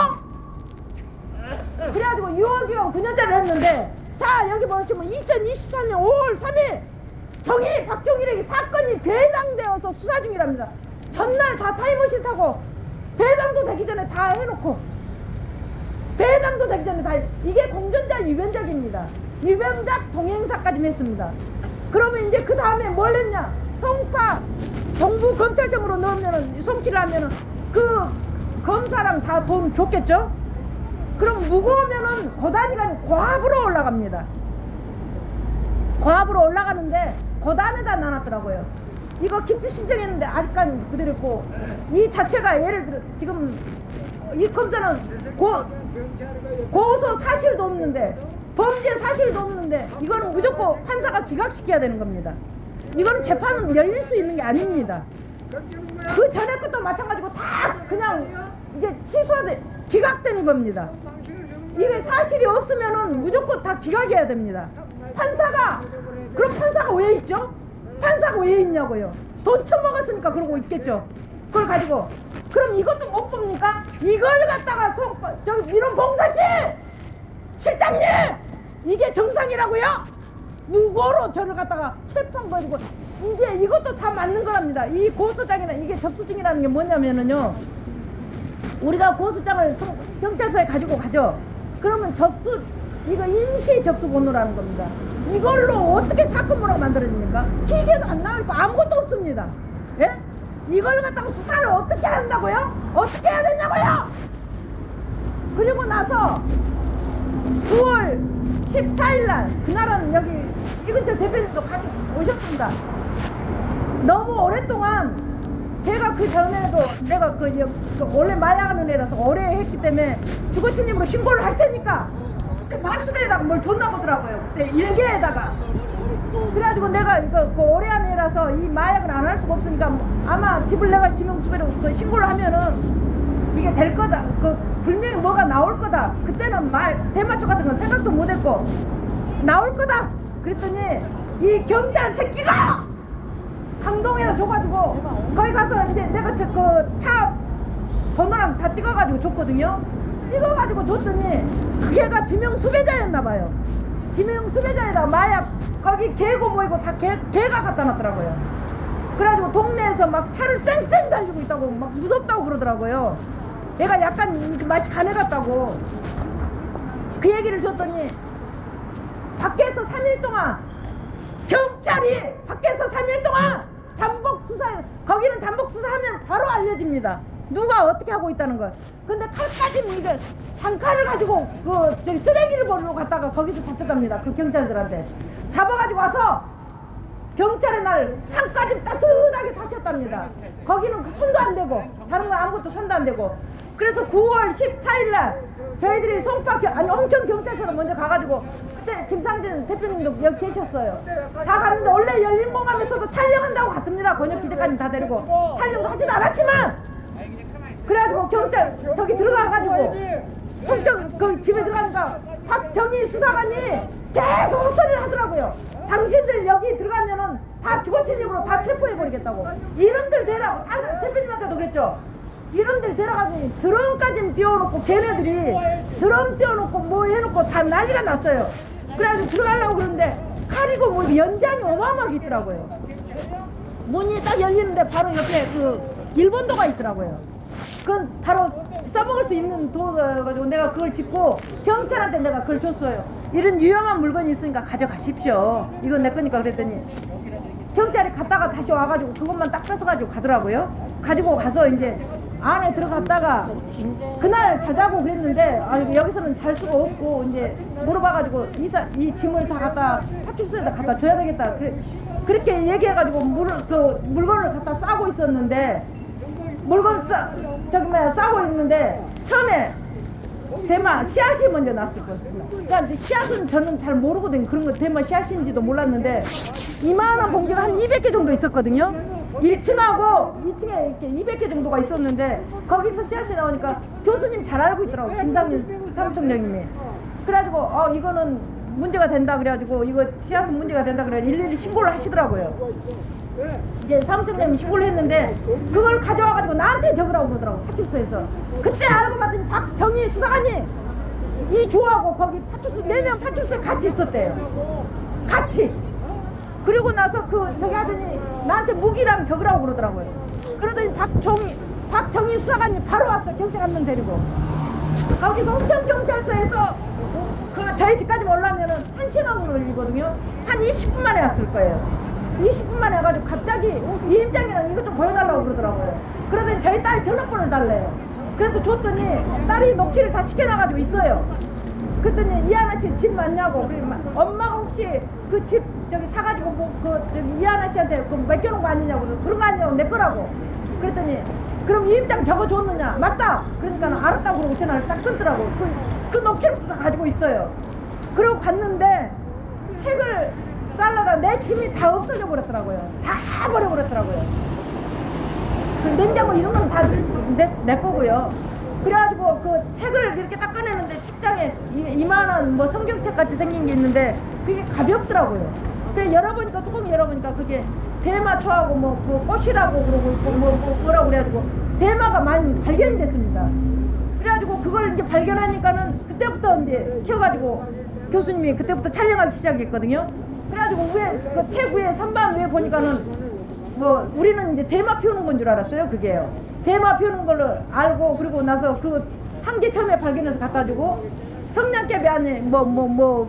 그래가지고 유효기간 9년짜리를 했는데 자 여기 보시면 2024년 5월 3일 정의 박종일에게 사건이 배당되어서 수사 중이랍니다. 전날 다 타임머신 타고 배당도 되기 전에 다 해놓고 배당도 되기 전에 다 이게 공전자 유변작입니다. 유변작 동행사까지 했습니다. 그러면 이제 그 다음에 뭘 했냐? 송파 동부검찰청으로 넣으면은 송치를 하면은 그 검사랑 다 돈 줬겠죠? 그럼 무거우면은 고단위가 고압으로 올라갑니다. 고압으로 올라가는데 고단에다 나눴더라고요. 이거 기피 신청했는데 아직까지 그대로 있고 이 자체가 예를 들어 지금 이 검사는 고소 사실도 없는데 범죄 사실도 없는데 이거는 무조건 판사가 기각시켜야 되는 겁니다. 이거는 재판은 열릴 수 있는 게 아닙니다. 그 전에 것도 마찬가지고 다 그냥 이게 취소돼 기각되는 겁니다. 이게 사실이 없으면은 무조건 다 기각해야 됩니다. 판사가 그럼 판사가 왜 있죠? 판사가 왜 있냐고요? 돈 처먹었으니까 그러고 있겠죠. 그걸 가지고 그럼 이것도 못 봅니까? 이걸 갖다가 저기 민원봉사실 실장님 이게 정상이라고요? 무고로 저를 갖다가 체포한 거지고 이제 이것도 다 맞는 거랍니다. 이 고소장이나 이게 접수증이라는 게 뭐냐면은요. 우리가 고소장을 경찰서에 가지고 가죠. 그러면 접수 이거 임시 접수 번호라는 겁니다. 이걸로 어떻게 사건 번호가 만들어집니까? 기계도 안 나오고 아무것도 없습니다. 예? 이걸 갖다가 수사를 어떻게 한다고요? 어떻게 해야 되냐고요? 그리고 나서 9월 14일 날 그날은 여기 이근철 대표님도 같이 오셨습니다. 너무 오랫동안 제가 그 전에도 내가 원래 마약하는 애라서 오래 했기 때문에 주거침입으로 신고를 할 테니까 그때 마수대에다가 뭘 줬나 보더라고요. 그때 일개에다가 그래가지고 내가 이거 오래 한 애라서 이 마약을 안 할 수가 없으니까 아마 집을 내가 지명수배로 신고를 하면은 이게 될 거다. 분명히 뭐가 나올 거다. 그때는 대마초 같은 건 생각도 못했고 나올 거다. 그랬더니 이 경찰 새끼가 강동에다 줘가지고 거기 가서 이제 내가 그 차 번호랑 다 찍어가지고 줬거든요. 찍어가지고 줬더니 그게가 지명수배자였나봐요. 지명수배자에다 마약 거기 개고 뭐이고 다 개가 갖다 놨더라고요. 그래가지고 동네에서 막 차를 쌩쌩 달리고 있다고 막 무섭다고 그러더라고요. 얘가 약간 맛이 간에 갔다고 그 얘기를 줬더니 밖에서 3일 동안 경찰이 밖에서 3일 동안 잠복 수사 거기는 잠복 수사하면 바로 알려집니다. 누가 어떻게 하고 있다는 걸. 근데 칼까지 이게 장칼을 가지고 저기 쓰레기를 버리러 갔다가 거기서 잡혔답니다. 그 경찰들한테 잡아가지고 와서 경찰의 날 상까지 따뜻하게 타셨답니다. 거기는 손도 안 대고 다른 건 아무것도 손도 안 대고. 그래서 9월 14일 날 저희들이 홍천 경찰서로 먼저 가가지고 그때 김상진 대표님도 여기 계셨어요. 다 갔는데 원래 열린공항에서도 촬영한다고 갔습니다. 권역 기자까지 다 데리고 촬영도 하진 않았지만 그래가지고 경찰 저기 들어가가지고 홍천 그 집에 들어가니까 박정희 수사관이 계속 헛소리를 하더라고요. 당신들 여기 들어가면은 다 주거침입으로 다 체포해버리겠다고. 이름들 대라고 다들 대표님한테도 그랬죠. 이런들 데려가더니 드럼까지 띄워놓고 걔네들이 드럼 띄워놓고 뭐 해놓고 다 난리가 났어요. 그래가지고 들어가려고 그러는데 칼이고 뭐 연장이 어마어마하게 있더라고요. 문이 딱 열리는데 바로 옆에 그 일본도가 있더라고요. 그건 바로 써먹을 수 있는 도가 가지고 내가 그걸 짚고 경찰한테 내가 그걸 줬어요. 이런 유용한 물건이 있으니까 가져가십시오. 이건 내 거니까 그랬더니 경찰이 갔다가 다시 와가지고 그것만 딱 뺏어가지고 가더라고요. 가지고 가서 이제 안에 들어갔다가 그날 자자고 그랬는데 아니 여기서는 잘 수가 없고 이제 물어봐가지고 이 짐을 다 갖다 파출소에다 갖다 줘야 되겠다. 그렇게 얘기해가지고 물건을 갖다 싸고 있었는데 싸고 있는데 처음에 대마 씨앗이 먼저 났을 거예요. 그러니까 씨앗은 저는 잘 모르거든요. 그런 거 대마 씨앗인지도 몰랐는데 이만한 봉지가 한 200개 정도 있었거든요. 1층하고 2층에 이렇게 200개 정도가 있었는데 거기서 씨앗이 나오니까 교수님 잘 알고 있더라고요. 김상민 사무총장님이. 그래가지고 이거는 문제가 된다 그래가지고 이거 씨앗은 문제가 된다 그래가지고 일일이 신고를 하시더라고요. 이제 사무총장님이 신고를 했는데 그걸 가져와가지고 나한테 적으라고 그러더라고 파출소에서. 그때 알고 봤더니 박정희 수사관이 이 조하고 거기 파출소 4명 파출소에 같이 있었대요. 같이. 그리고 나서 저기 하더니 나한테 무기랑 적으라고 그러더라고요. 그러더니 박정희 수사관이 바로 왔어. 경찰 한 명 데리고. 거기 동천경찰서에서 저희 집까지 올라오면은 1시간 걸리거든요. 한 20분 만에 왔을 거예요. 20분 만에 와가지고 갑자기 위임장이랑 이것 좀 보여달라고 그러더라고요. 그러더니 저희 딸 전화번호를 달래요. 그래서 줬더니 딸이 녹취를 다 시켜놔가지고 있어요. 그랬더니 이하나 씨 집 맞냐고. 엄마가 혹시 그 집 저기 사가지고 이하나 씨한테 맡겨놓은 거 아니냐고. 그런 거 아니라고 내 거라고. 그랬더니 그럼 위임장 적어줬느냐. 맞다. 그러니까 알았다고 그러고 전화를 딱 끊더라고. 그 녹취를 다 가지고 있어요. 그러고 갔는데 책을 쌀라다 내 짐이 다 없어져 버렸더라고요. 다 버려버렸더라고요. 그 냉장고 이런 건 다 내 거고요. 그래가지고 그 책을 이렇게 딱 꺼내는데 책장에 이만한 뭐 성경책 같이 생긴 게 있는데 그게 가볍더라고요. 그래 열어보니까 뚜껑 열어보니까 그게 대마초하고 뭐 그 꽃이라고 그러고 있고 뭐라고 그래가지고 대마가 많이 발견이 됐습니다. 그래가지고 그걸 이제 발견하니까는 그때부터 이제 키워가지고 교수님이 그때부터 촬영하기 시작했거든요. 그래가지고 그 책 위에 선반 위에 보니까는 뭐 우리는 이제 대마 피우는 건 줄 알았어요. 그게요. 대마 피우는 걸로 알고 그리고 나서 그 한 개 처음에 발견해서 갖다 주고 성냥개비 안에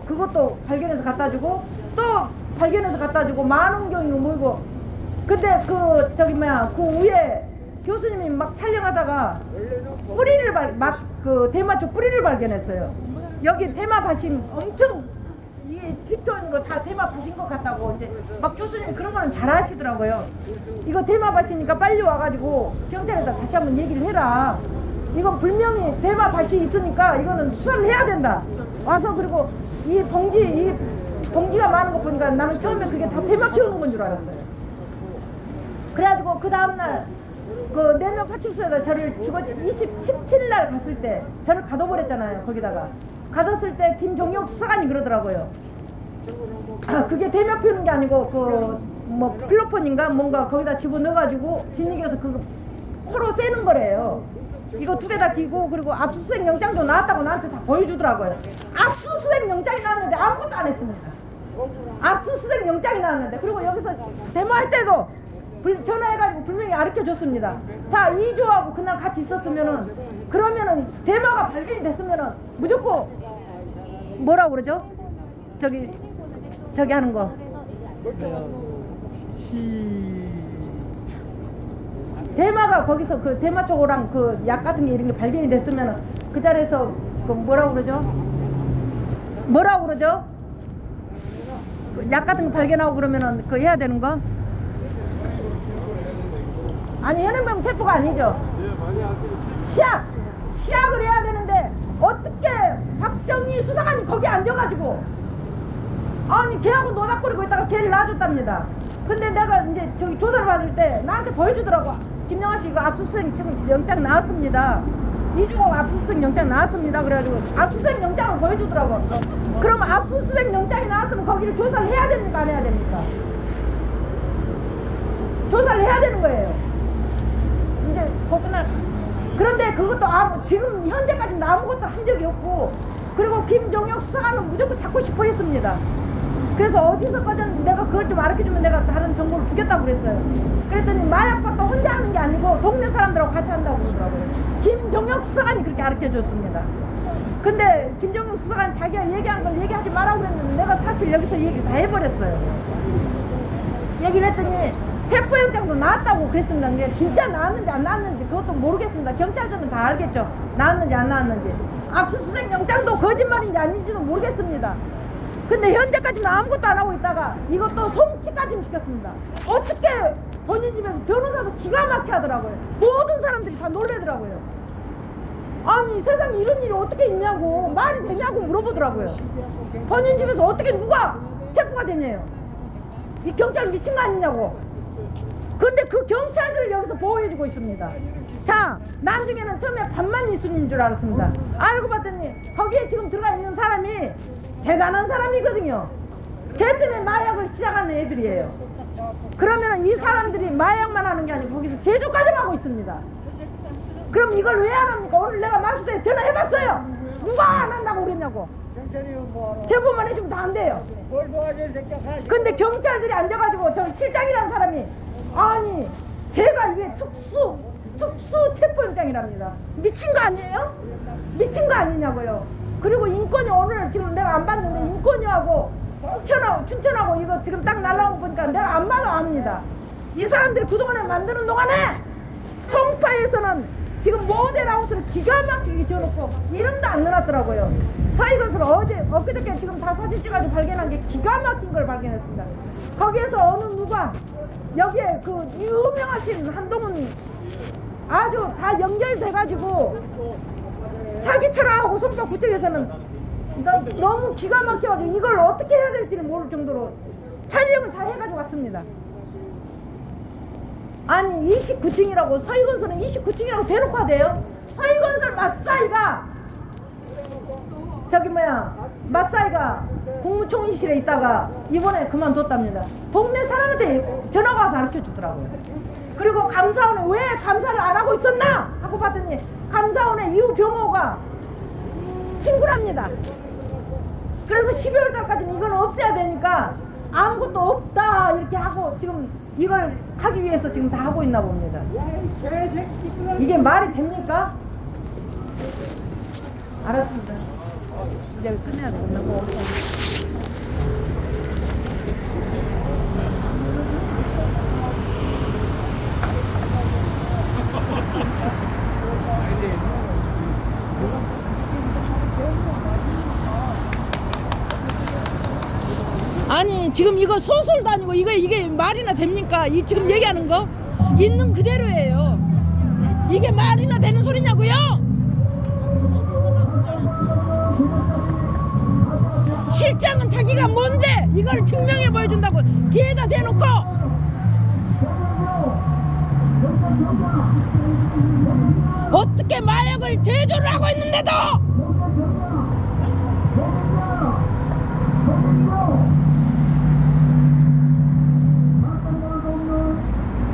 그것도 발견해서 갖다 주고 또 발견해서 갖다 주고 만원경이고 뭐고 근데 그 위에 교수님이 막 촬영하다가 뿌리를 그 대마초 뿌리를 발견했어요. 여기 대마 밭인 엄청 이게 뒷돈으로 다 대마 밭인 것 같다고 이제 막 교수님이 그런 거는 잘 하시더라고요. 이거 대마 밭이니까 빨리 와가지고 경찰에다 다시 한번 얘기를 해라. 이건 분명히 대마 밭이 있으니까 이거는 수사를 해야 된다. 와서 그리고 이 봉지가 많은 거 보니까 나는 처음에 그게 다 대마 키우는 건 줄 알았어요. 그래가지고 그 다음날 그 4명 파출소에다 저를 17날 갔을 때 저를 가둬버렸잖아요. 거기다가 가뒀을 때 김종혁 수사관이 그러더라고요. 그게 대마 피우는 게 아니고 뭐 필로폰인가 뭔가 거기다 집어넣어가지고 진익에서 그 코로 쐬는 거래요. 이거 2개 다 끼고 그리고 압수수색 영장도 나왔다고 나한테 다 보여주더라고요. 압수수색 영장이 나왔는데 아무것도 안 했습니다. 압수수색 영장이 나왔는데 그리고 여기서 데모할 때도 전화해가지고 분명히 가르쳐줬습니다. 자, 이조하고 그날 같이 있었으면은 그러면은 대마가 발견이 됐으면은 무조건 뭐라고 그러죠? 저기 하는 거. 대마가 거기서 그 대마초랑 그 약 같은 게 이런 게 발견이 됐으면은 그 자리에서 그 뭐라고 그러죠? 약 같은 거 발견하고 그러면은 그 해야 되는 거? 아니 현행범 체포가 아니죠. 시약을 해야 되는데 어떻게 박정희 수사관이 거기 앉아가지고 아니 걔하고 노닥거리고 있다가 걔를 놔줬답니다. 근데 내가 이제 저기 조사를 받을 때 나한테 보여주더라고. 김영하 씨 이거 압수수색 지금 영장 나왔습니다. 이주호 압수수색 영장 나왔습니다. 그래가지고 압수수색 영장을 보여주더라고. 그럼 압수수색 영장이 나왔으면 거기를 조사를 해야 됩니까? 안 해야 됩니까? 조사를 해야 되는 거예요. 이제 그날 그런데 그것도 지금 현재까지는 아무것도 한 적이 없고 그리고 김종혁 수사관은 무조건 잡고 싶어 했습니다. 그래서 어디서 꺼졌는지 내가 그걸 좀 알려주면 내가 다른 정보를 주겠다고 그랬어요. 그랬더니 마약과도 혼자 하는 게 아니고 동네 사람들하고 같이 한다고 그러더라고요. 김종혁 수사관이 그렇게 가르쳐줬습니다. 근데 김종혁 수사관 자기가 얘기한 걸 얘기하지 말라고 그랬는데 내가 사실 여기서 얘기를 다 해버렸어요. 얘기를 했더니 체포영장도 나왔다고 그랬습니다. 근데 진짜 나왔는지 안 나왔는지 그것도 모르겠습니다. 경찰들은 다 알겠죠. 나왔는지 안 나왔는지. 압수수색 영장도 거짓말인지 아닌지도 모르겠습니다. 근데 현재까지는 아무것도 안 하고 있다가 이것도 송치까지 시켰습니다. 어떻게 본인 집에서 변호사도 기가 막히게 하더라고요. 모든 사람들이 다 놀래더라고요. 아니 세상에 이런 일이 어떻게 있냐고 말이 되냐고 물어보더라고요. 본인 집에서 어떻게 누가 체포가 되냐요. 이 경찰 미친 거 아니냐고. 근데 그 경찰들을 여기서 보호해주고 있습니다. 자, 나중에는 처음에 반만 이순인 줄 알았습니다. 알고 봤더니 거기에 지금 들어가 있는 사람이 대단한 사람이거든요. 쟤 때문에 마약을 시작하는 애들이에요. 그러면 이 사람들이 마약만 하는 게 아니고 거기서 제조까지 하고 있습니다. 그럼 이걸 왜 안 합니까? 오늘 내가 마수대에 전화해봤어요. 누가 안 한다고 그랬냐고. 제보만 해주면 다 안 돼요. 근데 경찰들이 앉아가지고 저 실장이라는 사람이 아니 제가 이게 특수 체포영장이랍니다. 미친 거 아니에요? 미친 거 아니냐고요. 그리고 인권위 오늘 지금 내가 안 봤는데 인권위하고 춘천하고 이거 지금 딱 날라온 거 보니까 내가 안 봐도 압니다. 이 사람들이 그동안에 만드는 동안에 송파에서는 지금 모델하우스를 기가 막히게 지어놓고 이름도 안 넣어놨더라고요. 서희건설 엊그저께 지금 다 사진 찍어가지고 발견한 게 기가 막힌 걸 발견했습니다. 거기에서 어느 누가 여기에 그 유명하신 한동훈 아주 다 연결돼가지고 사기쳐라하고 송파구청에서는 너무 기가 막혀가지고 이걸 어떻게 해야 될지를 모를 정도로 촬영을 다 해가지고 왔습니다. 아니 29층이라고 서희건설은 29층이라고 대놓고 하대요. 서희건설 맞사이가 저기 맞사이가 국무총리실에 있다가 이번에 그만뒀답니다. 동네 사람한테 전화가 와서 가르쳐주더라고요. 그리고 감사원에 왜 감사를 안 하고 있었나 하고 봤더니 감사원의 유병호가 친구랍니다. 그래서 12월 달까지는 이걸 없애야 되니까 아무것도 없다 이렇게 하고 지금 이걸 하기 위해서 지금 다 하고 있나 봅니다. 이게 말이 됩니까? 알았습니다. 이제 끝내야 되겠나? 아니 지금 이거 소설도 아니고 이게 말이나 됩니까? 이 지금 얘기하는 거 있는 그대로예요. 이게 말이나 되는 소리냐고요? 실장은 자기가 뭔데 이걸 증명해 보여준다고 뒤에다 대놓고 어떻게 마약을 제조를 하고 있는데도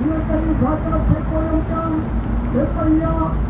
이것까지 과태료 체포영장 몇 번이냐?